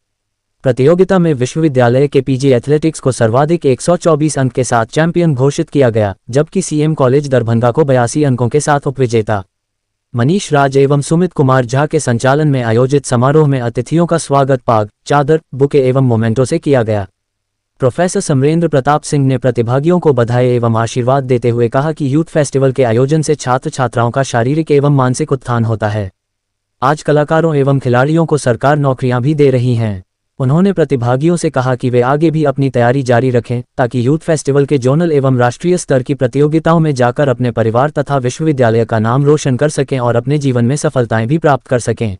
प्रतियोगिता में विश्वविद्यालय के पीजी एथलेटिक्स को सर्वाधिक 124 अंक के साथ चैंपियन घोषित किया गया, जबकि CM कॉलेज दरभंगा को 82 अंकों के साथ उपविजेता। मनीष राज एवं सुमित कुमार झा के संचालन में आयोजित समारोह में अतिथियों का स्वागत पाग, चादर, बुके एवं मोमेंटो से किया गया। प्रोफेसर समरेंद्र प्रताप सिंह ने प्रतिभागियों को बधाई एवं आशीर्वाद देते हुए कहा कि यूथ फेस्टिवल के आयोजन से छात्र छात्राओं का शारीरिक एवं मानसिक उत्थान होता है। आज कलाकारों एवं खिलाड़ियों को सरकार नौकरियां भी दे रही हैं। उन्होंने प्रतिभागियों से कहा कि वे आगे भी अपनी तैयारी जारी रखें ताकि यूथ फेस्टिवल के जोनल एवं राष्ट्रीय स्तर की प्रतियोगिताओं में जाकर अपने परिवार तथा विश्वविद्यालय का नाम रोशन कर सकें और अपने जीवन में सफलताएं भी प्राप्त कर सकें।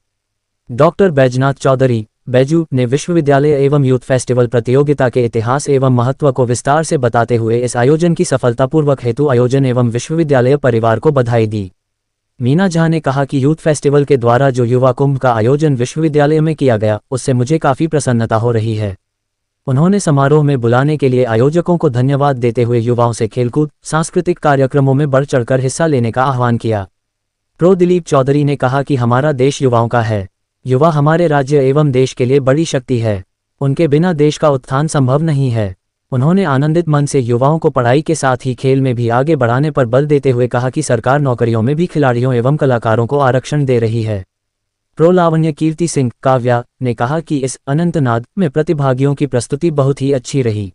डॉक्टर बैजनाथ चौधरी, बैजू, ने विश्वविद्यालय एवं यूथ फेस्टिवल प्रतियोगिता के इतिहास एवं महत्व को विस्तार से बताते हुए इस आयोजन की सफलतापूर्वक हेतु आयोजन एवं विश्वविद्यालय परिवार को बधाई दी। मीना झा ने कहा कि यूथ फेस्टिवल के द्वारा जो युवा कुंभ का आयोजन विश्वविद्यालय में किया गया, उससे मुझे काफ़ी प्रसन्नता हो रही है। उन्होंने समारोह में बुलाने के लिए आयोजकों को धन्यवाद देते हुए युवाओं से खेलकूद, सांस्कृतिक कार्यक्रमों में बढ़ चढ़कर हिस्सा लेने का आह्वान किया। प्रो दिलीप चौधरी ने कहा कि हमारा देश युवाओं का है। युवा हमारे राज्य एवं देश के लिए बड़ी शक्ति है। उनके बिना देश का उत्थान संभव नहीं है। उन्होंने आनंदित मन से युवाओं को पढ़ाई के साथ ही खेल में भी आगे बढ़ाने पर बल देते हुए कहा कि सरकार नौकरियों में भी खिलाड़ियों एवं कलाकारों को आरक्षण दे रही है। प्रो लावण्य कीर्ति सिंह, काव्या, ने कहा कि इस अनंतनाग में प्रतिभागियों की प्रस्तुति बहुत ही अच्छी रही।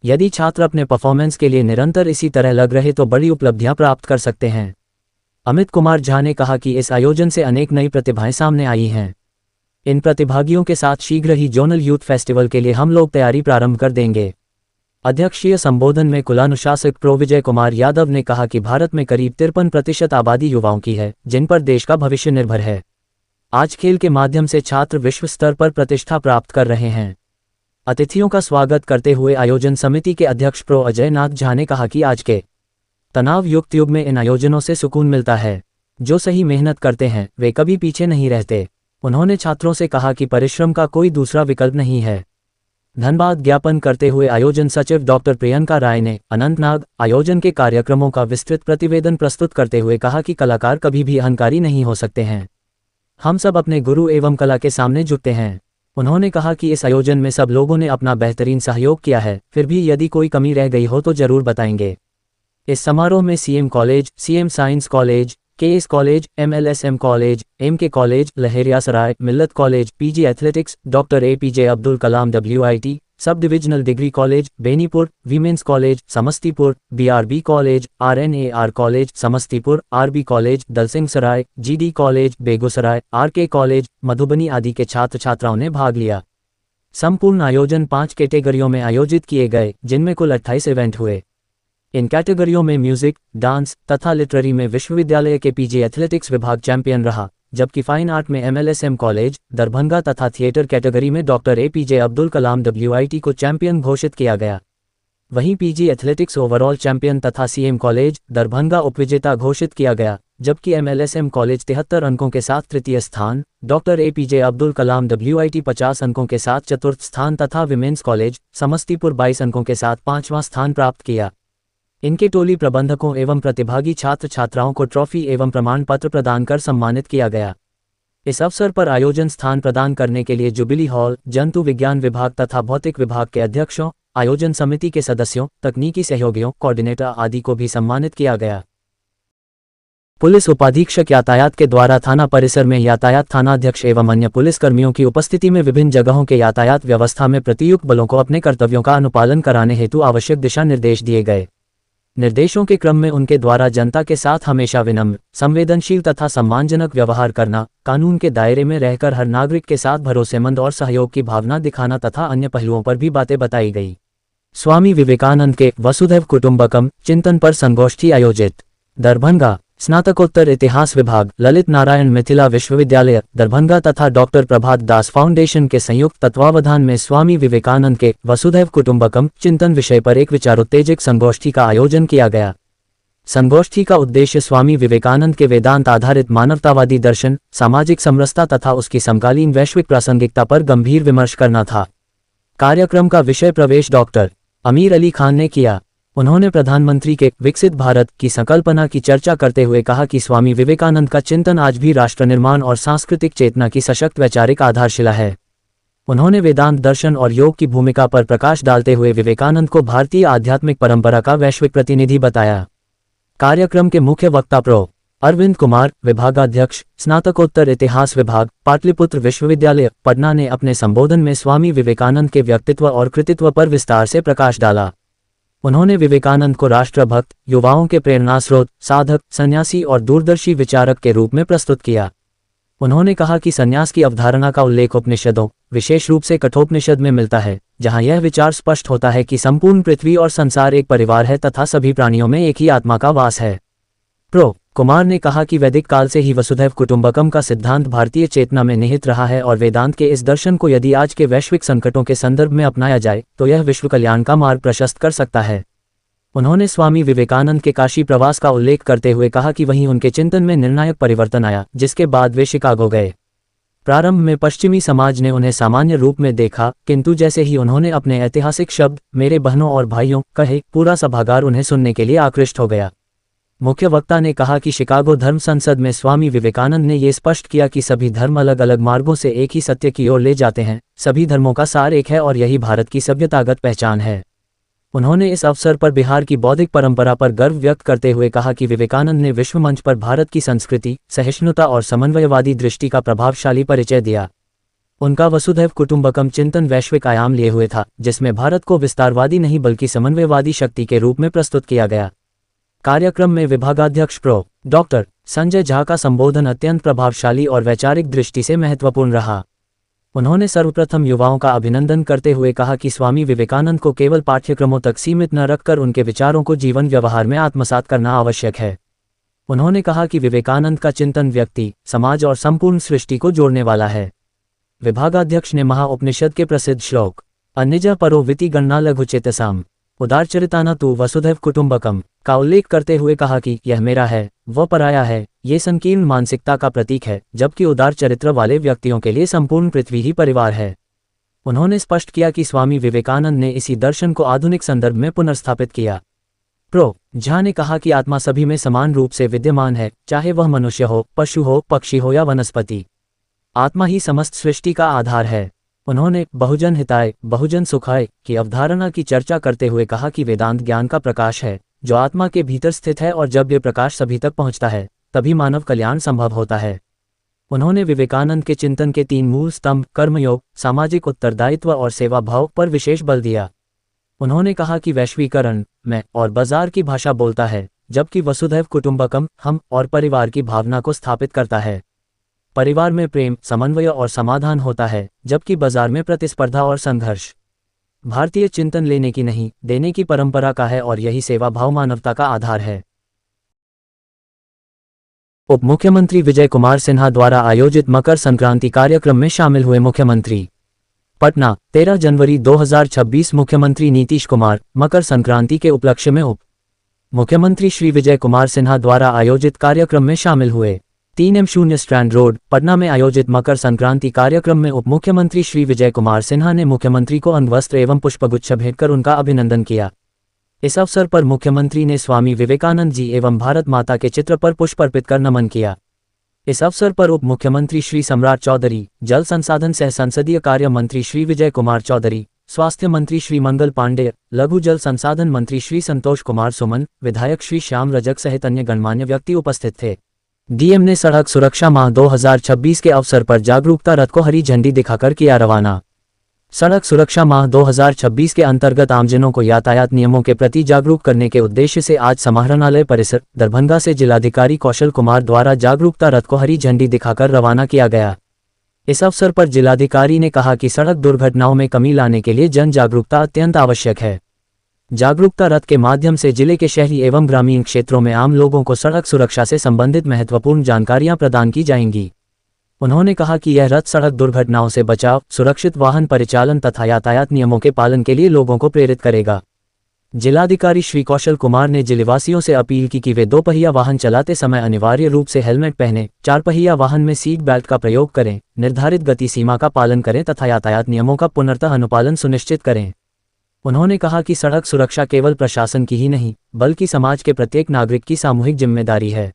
यदि छात्र अपने परफॉर्मेंस के लिए निरंतर इसी तरह लग रहे तो बड़ी उपलब्धियां प्राप्त कर सकते हैं। अमित कुमार झा ने कहा कि इस आयोजन से अनेक नई प्रतिभाएं सामने आई हैं। इन प्रतिभागियों के साथ शीघ्र ही जोनल यूथ फेस्टिवल के लिए हम लोग तैयारी प्रारंभ कर देंगे। अध्यक्षीय संबोधन में कुलानुशासक प्रो विजय कुमार यादव ने कहा कि भारत में करीब 53% आबादी युवाओं की है, जिन पर देश का भविष्य निर्भर है। आज खेल के माध्यम से छात्र विश्व स्तर पर प्रतिष्ठा प्राप्त कर रहे हैं। अतिथियों का स्वागत करते हुए आयोजन समिति के अध्यक्ष प्रो अजय नाथ झा ने कहा कि आज के तनाव युक्त युग में इन आयोजनों से सुकून मिलता है। जो सही मेहनत करते हैं वे कभी पीछे नहीं रहते। उन्होंने छात्रों से कहा कि परिश्रम का कोई दूसरा विकल्प नहीं है। धन्यवाद ज्ञापन करते हुए आयोजन सचिव डॉक्टर प्रियंका राय ने अनंतनाग आयोजन के कार्यक्रमों का विस्तृत प्रतिवेदन प्रस्तुत करते हुए कहा कि कलाकार कभी भी अहंकारी नहीं हो सकते हैं। हम सब अपने गुरु एवं कला के सामने झुकते हैं। उन्होंने कहा कि इस आयोजन में सब लोगों ने अपना बेहतरीन सहयोग किया है, फिर भी यदि कोई कमी रह गई हो तो जरूर बताएंगे। इस समारोह में CM college, CM science college, KS college, MLSM college, MK college, Laheriasarai, Millat college, PG athletics, doctor APJ Abdul Kalam WIT, sub divisional degree college, Benipur, women's college, Samastipur, BRB college, RNAR college, Samastipur, RB college, Dalsinghsarai, GD college, Begusarai, RK college, Madhubani आदि के छात्र छात्राओं ने भाग लिया। संपूर्ण आयोजन 5 कैटेगरियों में आयोजित किए गए, जिनमें कुल 28 इवेंट हुए। इन कैटेगरियों में म्यूजिक, डांस तथा लिटरेरी में विश्वविद्यालय के PG एथलेटिक्स विभाग चैंपियन रहा, जबकि फाइन आर्ट में MLSM कॉलेज दरभंगा तथा थिएटर कैटेगरी में doctor APJ Abdul Kalam WIT को चैंपियन घोषित किया गया। वहीं PG एथलेटिक्स ओवरऑल चैंपियन तथा CM कॉलेज दरभंगा उपविजेता घोषित किया गया, जबकि MLSM कॉलेज 73 अंकों के साथ तृतीय स्थान, doctor APJ Abdul Kalam WIT 50 अंकों के साथ चतुर्थ स्थान तथा विमेंस कॉलेज समस्तीपुर 22 अंकों के साथ 5वां स्थान प्राप्त किया। इनके टोली प्रबंधकों एवं प्रतिभागी छात्र छात्राओं को ट्रॉफी एवं प्रमाण पत्र प्रदान कर सम्मानित किया गया। इस अवसर पर आयोजन स्थान प्रदान करने के लिए जुबिली हॉल, जंतु विज्ञान विभाग तथा भौतिक विभाग के अध्यक्षों, आयोजन समिति के सदस्यों, तकनीकी सहयोगियों, कोऑर्डिनेटर आदि को भी सम्मानित किया गया। पुलिस उपाधीक्षक यातायात के द्वारा थाना परिसर में यातायात थानाध्यक्ष एवं अन्य पुलिस कर्मियों की उपस्थिति में विभिन्न जगहों के यातायात व्यवस्था में प्रतियुक्त बलों को अपने कर्तव्यों का अनुपालन कराने हेतु आवश्यक दिशा निर्देश दिए गए। निर्देशों के क्रम में उनके द्वारा जनता के साथ हमेशा विनम्र, संवेदनशील तथा सम्मानजनक व्यवहार करना, कानून के दायरे में रहकर हर नागरिक के साथ भरोसेमंद और सहयोग की भावना दिखाना तथा अन्य पहलुओं पर भी बातें बताई गई। स्वामी विवेकानंद के वसुधैव कुटुंबकम चिंतन पर संगोष्ठी आयोजित। दरभंगा स्नातकोत्तर इतिहास विभाग, ललित नारायण मिथिला विश्वविद्यालय दरभंगा तथा डॉक्टर प्रभात दास फाउंडेशन के संयुक्त तत्वावधान में स्वामी विवेकानंद के वसुधैव कुटुंबकम चिंतन विषय पर एक विचारोत्तेजक संगोष्ठी का आयोजन किया गया। संगोष्ठी का उद्देश्य स्वामी विवेकानंद के वेदांत आधारित मानवतावादी दर्शन, सामाजिक समरसता तथा उसकी समकालीन वैश्विक प्रासंगिकता पर गंभीर विमर्श करना था। कार्यक्रम का विषय प्रवेश डॉक्टर अमीर अली खान ने किया। उन्होंने प्रधानमंत्री के विकसित भारत की संकल्पना की चर्चा करते हुए कहा कि स्वामी विवेकानंद का चिंतन आज भी राष्ट्र निर्माण और सांस्कृतिक चेतना की सशक्त वैचारिक आधारशिला है। उन्होंने वेदांत दर्शन और योग की भूमिका पर प्रकाश डालते हुए विवेकानंद को भारतीय आध्यात्मिक परंपरा का वैश्विक प्रतिनिधि बताया। कार्यक्रम के मुख्य वक्ता प्रो अरविंद कुमार, विभागाध्यक्ष, स्नातकोत्तर इतिहास विभाग, पाटलिपुत्र विश्वविद्यालय, पटना ने अपने संबोधन में स्वामी विवेकानंद के व्यक्तित्व और कृतित्व पर विस्तार से प्रकाश डाला। उन्होंने विवेकानंद को राष्ट्रभक्त, युवाओं के प्रेरणा स्रोत, साधक, सन्यासी और दूरदर्शी विचारक के रूप में प्रस्तुत किया। उन्होंने कहा कि सन्यास की अवधारणा का उल्लेख उपनिषदों, विशेष रूप से कठोपनिषद में मिलता है, जहां यह विचार स्पष्ट होता है कि संपूर्ण पृथ्वी और संसार एक परिवार है तथा सभी प्राणियों में एक ही आत्मा का वास है। प्रो कुमार ने कहा कि वैदिक काल से ही वसुधैव कुटुंबकम का सिद्धांत भारतीय चेतना में निहित रहा है और वेदांत के इस दर्शन को यदि आज के वैश्विक संकटों के संदर्भ में अपनाया जाए तो यह विश्व कल्याण का मार्ग प्रशस्त कर सकता है। उन्होंने स्वामी विवेकानंद के काशी प्रवास का उल्लेख करते हुए कहा कि वहीं उनके चिंतन में निर्णायक परिवर्तन आया, जिसके बाद वे शिकागो गए। प्रारंभ में पश्चिमी समाज ने उन्हें सामान्य रूप में देखा, किंतु जैसे ही उन्होंने अपने ऐतिहासिक शब्द मेरे बहनों और भाइयों कहे, पूरा सभागार उन्हें सुनने के लिए आकृष्ट हो गया। मुख्य वक्ता ने कहा कि शिकागो धर्म संसद में स्वामी विवेकानंद ने ये स्पष्ट किया कि सभी धर्म अलग अलग मार्गों से एक ही सत्य की ओर ले जाते हैं, सभी धर्मों का सार एक है और यही भारत की सभ्यतागत पहचान है। उन्होंने इस अवसर पर बिहार की बौद्धिक परंपरा पर गर्व व्यक्त करते हुए कहा कि विवेकानंद ने विश्व मंच पर भारत की संस्कृति, सहिष्णुता और समन्वयवादी दृष्टि का प्रभावशाली परिचय दिया। उनका वसुधैव कुटुंबकम चिंतन वैश्विक आयाम लिए हुए था, जिसमें भारत को विस्तारवादी नहीं बल्कि समन्वयवादी शक्ति के रूप में प्रस्तुत किया गया। कार्यक्रम में विभागाध्यक्ष प्रो डॉक्टर संजय झा का संबोधन अत्यंत प्रभावशाली और वैचारिक दृष्टि से महत्वपूर्ण रहा। उन्होंने सर्वप्रथम युवाओं का अभिनंदन करते हुए कहा कि स्वामी विवेकानंद को केवल पाठ्यक्रमों तक सीमित न रखकर उनके विचारों को जीवन व्यवहार में आत्मसात करना आवश्यक है। उन्होंने कहा कि विवेकानंद का चिंतन व्यक्ति, समाज और संपूर्ण सृष्टि को जोड़ने वाला है। विभागाध्यक्ष ने महाउपनिषद के प्रसिद्ध श्लोक अन्यजा परो विति गणना लघुचेतसाम उदारचरिताना तु वसुधैव कुटुंबकम का उल्लेख करते हुए कहा कि यह मेरा है, वह पराया है, ये संकीर्ण मानसिकता का प्रतीक है, जबकि उदार चरित्र वाले व्यक्तियों के लिए संपूर्ण पृथ्वी ही परिवार है। उन्होंने स्पष्ट किया कि स्वामी विवेकानंद ने इसी दर्शन को आधुनिक संदर्भ में पुनर्स्थापित किया। प्रो झा ने कहा कि आत्मा सभी में समान रूप से विद्यमान है, चाहे वह मनुष्य हो, पशु हो, पक्षी हो या वनस्पति। आत्मा ही समस्त सृष्टि का आधार है। उन्होंने बहुजन हिताय, बहुजन सुखाय की अवधारणा की चर्चा करते हुए कहा कि वेदांत ज्ञान का प्रकाश है, जो आत्मा के भीतर स्थित है और जब ये प्रकाश सभी तक पहुंचता है, तभी मानव कल्याण संभव होता है। उन्होंने विवेकानंद के चिंतन के 3 मूल स्तंभ कर्मयोग, सामाजिक उत्तरदायित्व और सेवा भाव पर विशेष बल दिया। उन्होंने कहा कि वैश्वीकरण मैं और बाजार की भाषा बोलता है, जबकि वसुधैव कुटुंबकम हम और परिवार की भावना को स्थापित करता है। परिवार में प्रेम, समन्वय और समाधान होता है, जबकि बाजार में प्रतिस्पर्धा और संघर्ष। भारतीय चिंतन लेने की नहीं, देने की परंपरा का है और यही सेवा भाव मानवता का आधार है। उप मुख्यमंत्री विजय कुमार सिन्हा द्वारा आयोजित मकर संक्रांति कार्यक्रम में शामिल हुए मुख्यमंत्री। पटना 13 जनवरी 2026 मुख्यमंत्री नीतीश कुमार मकर संक्रांति के उपलक्ष्य में उप मुख्यमंत्री श्री विजय कुमार सिन्हा द्वारा आयोजित कार्यक्रम में शामिल हुए। 3M0 स्ट्रैंड रोड, पटना में आयोजित मकर संक्रांति कार्यक्रम में उप मुख्यमंत्री श्री विजय कुमार सिन्हा ने मुख्यमंत्री को अंगवस्त्र एवं पुष्पगुच्छ भेंट कर उनका अभिनंदन किया। इस अवसर पर मुख्यमंत्री ने स्वामी विवेकानंद जी एवं भारत माता के चित्र पर पुष्प अर्पित कर नमन किया। इस अवसर पर उप मुख्यमंत्री श्री सम्राट चौधरी, जल संसाधन सह संसदीय कार्य मंत्री श्री विजय कुमार चौधरी, स्वास्थ्य मंत्री श्री मंगल पांडे, लघु जल संसाधन मंत्री श्री संतोष कुमार सुमन, विधायक श्री श्याम रजक सहित अन्य गणमान्य व्यक्ति उपस्थित थे। डीएम ने सड़क सुरक्षा माह 2026 के अवसर पर जागरूकता रथ को हरी झंडी दिखाकर किया रवाना। सड़क सुरक्षा माह 2026 के अंतर्गत आमजनों को यातायात नियमों के प्रति जागरूक करने के उद्देश्य से आज समाहरणालय परिसर दरभंगा से जिलाधिकारी कौशल कुमार द्वारा जागरूकता रथ को हरी झंडी दिखाकर रवाना किया गया। इस अवसर पर जिलाधिकारी ने कहा कि सड़क दुर्घटनाओं में कमी लाने के लिए जन जागरूकता अत्यंत आवश्यक है। जागरूकता रथ के माध्यम से जिले के शहरी एवं ग्रामीण क्षेत्रों में आम लोगों को सड़क सुरक्षा से संबंधित महत्वपूर्ण जानकारियां प्रदान की जाएंगी। उन्होंने कहा कि यह रथ सड़क दुर्घटनाओं से बचाव, सुरक्षित वाहन परिचालन तथा यातायात नियमों के पालन के लिए लोगों को प्रेरित करेगा। जिलाधिकारी श्री कौशल कुमार ने जिलेवासियों से अपील की कि वे दोपहिया वाहन चलाते समय अनिवार्य रूप से हेलमेट पहनें, चारपहिया वाहन में सीट बेल्ट का प्रयोग करें, निर्धारित गति सीमा का पालन करें तथा यातायात नियमों का पूर्णतः अनुपालन सुनिश्चित करें। उन्होंने कहा कि सड़क सुरक्षा केवल प्रशासन की ही नहीं, बल्कि समाज के प्रत्येक नागरिक की सामूहिक जिम्मेदारी है।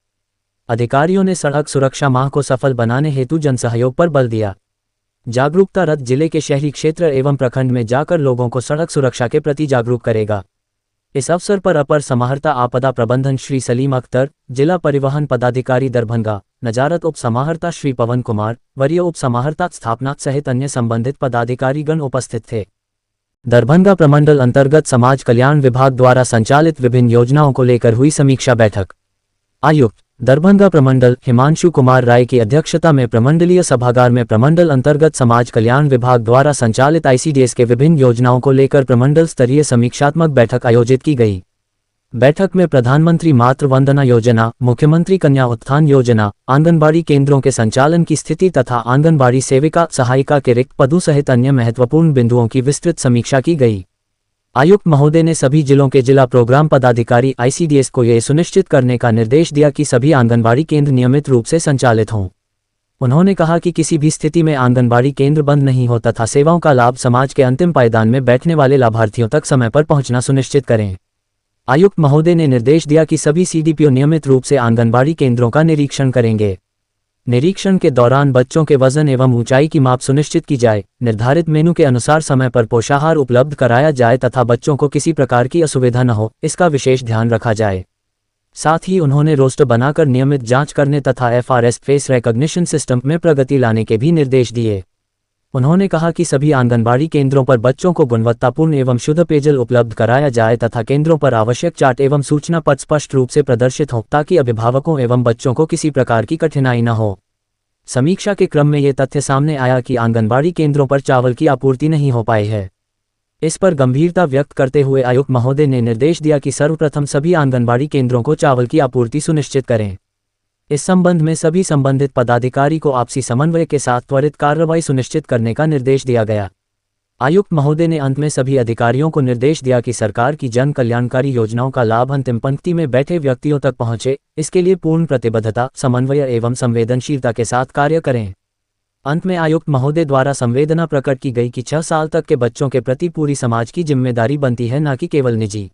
अधिकारियों ने सड़क सुरक्षा माह को सफल बनाने हेतु जनसहयोग पर बल दिया। जागरूकता रथ जिले के शहरी क्षेत्र एवं प्रखंड में जाकर लोगों को सड़क सुरक्षा के प्रति जागरूक करेगा। इस अवसर पर अपर समाहर्ता आपदा प्रबंधन श्री सलीम अख्तर, जिला परिवहन पदाधिकारी दरभंगा, नजारत उप समाहर्ता श्री पवन कुमार, वरीय उप समाहर्ता स्थापना सहित अन्य संबंधित पदाधिकारीगण उपस्थित थे। दरभंगा प्रमंडल अंतर्गत समाज कल्याण विभाग द्वारा संचालित विभिन्न योजनाओं को लेकर हुई समीक्षा बैठक। आयुक्त दरभंगा प्रमंडल हिमांशु कुमार राय की अध्यक्षता में प्रमंडलीय सभागार में प्रमंडल अंतर्गत समाज कल्याण विभाग द्वारा संचालित आईसीडीएस के विभिन्न योजनाओं को लेकर प्रमंडल स्तरीय समीक्षात्मक बैठक आयोजित की गई। बैठक में प्रधानमंत्री मातृ वंदना योजना, मुख्यमंत्री कन्या उत्थान योजना, आंगनबाड़ी केंद्रों के संचालन की स्थिति तथा आंगनबाड़ी सेविका सहायिका के रिक्त पदों सहित अन्य महत्वपूर्ण बिंदुओं की विस्तृत समीक्षा की गई। आयुक्त महोदय ने सभी जिलों के जिला प्रोग्राम पदाधिकारी आईसीडीएस को यह सुनिश्चित करने का निर्देश दिया कि सभी आंगनबाड़ी केंद्र नियमित रूप से संचालित हों। उन्होंने कहा कि किसी भी स्थिति में आंगनबाड़ी केंद्र बंद नहीं हो तथा सेवाओं का लाभ समाज के अंतिम पायदान में बैठने वाले लाभार्थियों तक समय पर पहुंचना सुनिश्चित करें। आयुक्त महोदय ने निर्देश दिया कि सभी सीडीपीओ नियमित रूप से आंगनबाड़ी केंद्रों का निरीक्षण करेंगे। निरीक्षण के दौरान बच्चों के वजन एवं ऊंचाई की माप सुनिश्चित की जाए, निर्धारित मेनू के अनुसार समय पर पोषाहार उपलब्ध कराया जाए तथा बच्चों को किसी प्रकार की असुविधा न हो, इसका विशेष ध्यान रखा जाए। साथ ही उन्होंने रोस्टर बनाकर नियमित जांच करने तथा एफआरएस फेस रिकॉग्निशन सिस्टम में प्रगति लाने के भी निर्देश दिए। उन्होंने कहा कि सभी आंगनबाड़ी केंद्रों पर बच्चों को गुणवत्तापूर्ण एवं शुद्ध पेयजल उपलब्ध कराया जाए तथा केंद्रों पर आवश्यक चार्ट एवं सूचना पत्र स्पष्ट रूप से प्रदर्शित हो ताकि अभिभावकों एवं बच्चों को किसी प्रकार की कठिनाई न हो। समीक्षा के क्रम में ये तथ्य सामने आया कि आंगनबाड़ी केंद्रों पर चावल की आपूर्ति नहीं हो पाई है। इस पर गंभीरता व्यक्त करते हुए आयुक्त महोदय ने निर्देश दिया कि सर्वप्रथम सभी आंगनबाड़ी केंद्रों को चावल की आपूर्ति सुनिश्चित करें। इस संबंध में सभी संबंधित पदाधिकारी को आपसी समन्वय के साथ त्वरित कार्रवाई सुनिश्चित करने का निर्देश दिया गया। आयुक्त महोदय ने अंत में सभी अधिकारियों को निर्देश दिया कि सरकार की जन कल्याणकारी योजनाओं का लाभ अंतिम पंक्ति में बैठे व्यक्तियों तक पहुंचे, इसके लिए पूर्ण प्रतिबद्धता, समन्वय एवं संवेदनशीलता के साथ कार्य करें। अंत में आयुक्त महोदय द्वारा संवेदना प्रकट की गई कि 6 साल तक के बच्चों के प्रति पूरी समाज की जिम्मेदारी बनती है, न कि केवल निजी।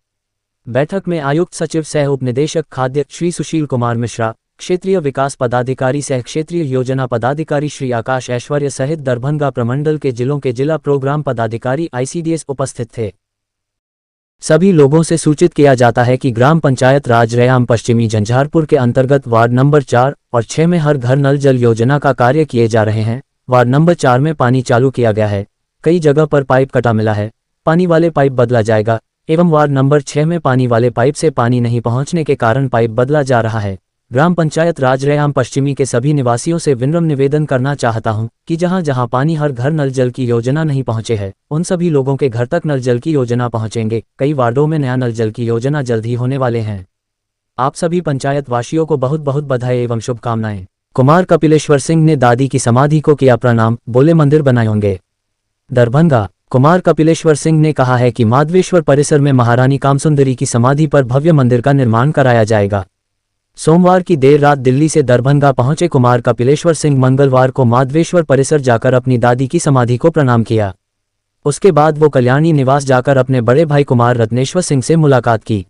बैठक में आयुक्त सचिव सह उप निदेशक खाद्य श्री सुशील कुमार मिश्रा, क्षेत्रीय विकास पदाधिकारी सह क्षेत्रीय योजना पदाधिकारी श्री आकाश ऐश्वर्य सहित दरभंगा प्रमंडल के जिलों के जिला प्रोग्राम पदाधिकारी आईसीडीएस उपस्थित थे। सभी लोगों से सूचित किया जाता है कि ग्राम पंचायत राज रैयाम पश्चिमी झंझारपुर के अंतर्गत वार्ड नंबर 4 और 6 में हर घर नल जल योजना का कार्य किए जा रहे हैं। वार्ड नंबर 4 में पानी चालू किया गया है, कई जगह पर पाइप कटा मिला है, पानी वाले पाइप बदला जाएगा एवं वार्ड नंबर 6 में पानी वाले पाइप से पानी नहीं पहुंचने के कारण पाइप बदला जा रहा है। ग्राम पंचायत राज रैयाम पश्चिमी के सभी निवासियों से विनम्र निवेदन करना चाहता हूं कि जहां जहां पानी हर घर नल जल की योजना नहीं पहुंचे है, उन सभी लोगों के घर तक नल जल की योजना पहुंचेंगे। कई वार्डों में नया नल जल की योजना जल्द ही होने वाले हैं। आप सभी पंचायत वासियों को बहुत बहुत बधाई एवं शुभकामनाएं। कुमार कपिलेश्वर सिंह ने दादी की समाधि को किया प्रणाम, बोले मंदिर बनाए होंगे। दरभंगा कुमार कपिलेश्वर सिंह ने कहा है कि माधवेश्वर परिसर में महारानी कामसुंदरी की समाधि पर भव्य मंदिर का निर्माण कराया जाएगा। सोमवार की देर रात दिल्ली से दरभंगा पहुंचे कुमार कपिलेश्वर सिंह मंगलवार को माधवेश्वर परिसर जाकर अपनी दादी की समाधि को प्रणाम किया। उसके बाद वो कल्याणी निवास जाकर अपने बड़े भाई कुमार रत्नेश्वर सिंह से मुलाकात की।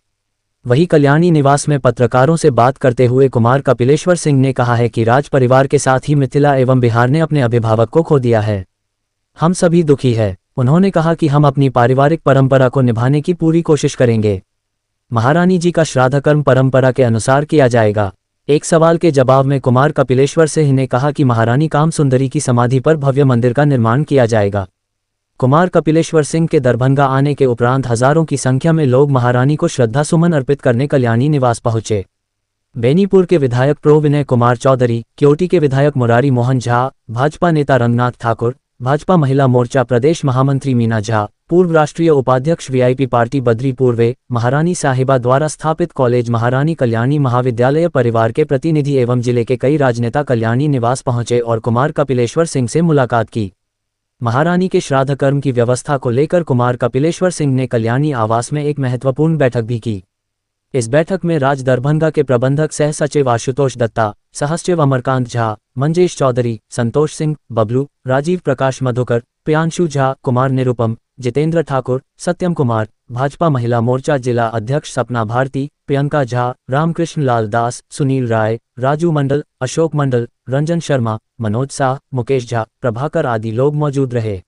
वही कल्याणी निवास में पत्रकारों से बात करते हुए कुमार कपिलेश्वर सिंह ने कहा है कि राज परिवार के साथ ही मिथिला एवं बिहार ने अपने अभिभावक को खो दिया है। हम सभी दुखी है। उन्होंने कहा कि हम अपनी पारिवारिक परंपरा को निभाने की पूरी कोशिश करेंगे। महारानी जी का श्राद्ध कर्म परंपरा के अनुसार किया जाएगा। एक सवाल के जवाब में कुमार कपिलेश्वर सिंह ने कहा कि महारानी काम सुंदरी की समाधि पर भव्य मंदिर का निर्माण किया जाएगा। कुमार कपिलेश्वर सिंह के दरभंगा आने के उपरांत हजारों की संख्या में लोग महारानी को श्रद्धा सुमन अर्पित करने कल्याणी निवास पहुंचे। बेनीपुर के विधायक प्रो विनय कुमार चौधरी, क्योटी के विधायक मुरारी मोहन झा, भाजपा नेता रंगनाथ ठाकुर, भाजपा महिला मोर्चा प्रदेश महामंत्री मीना झा, पूर्व राष्ट्रीय उपाध्यक्ष वीआईपी पार्टी बद्री पूर्वे, महारानी साहिबा द्वारा स्थापित कॉलेज महारानी कल्याणी महाविद्यालय परिवार के प्रतिनिधि एवं जिले के कई राजनेता कल्याणी निवास पहुंचे और कुमार कपिलेश्वर सिंह से मुलाकात की। महारानी के श्राद्ध कर्म की व्यवस्था को लेकर कुमार कपिलेश्वर सिंह ने कल्याणी आवास में एक महत्वपूर्ण बैठक भी की। इस बैठक में राज दरभंगा के प्रबंधक सह सचिव आशुतोष दत्ता, सहसचिव अमरकांत झा, मंजेश चौधरी, संतोष सिंह, बबलू, राजीव प्रकाश मधुकर, प्रियांशु झा, कुमार निरुपम, जितेंद्र ठाकुर, सत्यम कुमार, भाजपा महिला मोर्चा जिला अध्यक्ष सपना भारती, प्रियंका झा, रामकृष्ण लाल दास, सुनील राय, राजू मंडल, अशोक मंडल, रंजन शर्मा, मनोज शाह, मुकेश झा, प्रभाकर आदि लोग मौजूद रहे।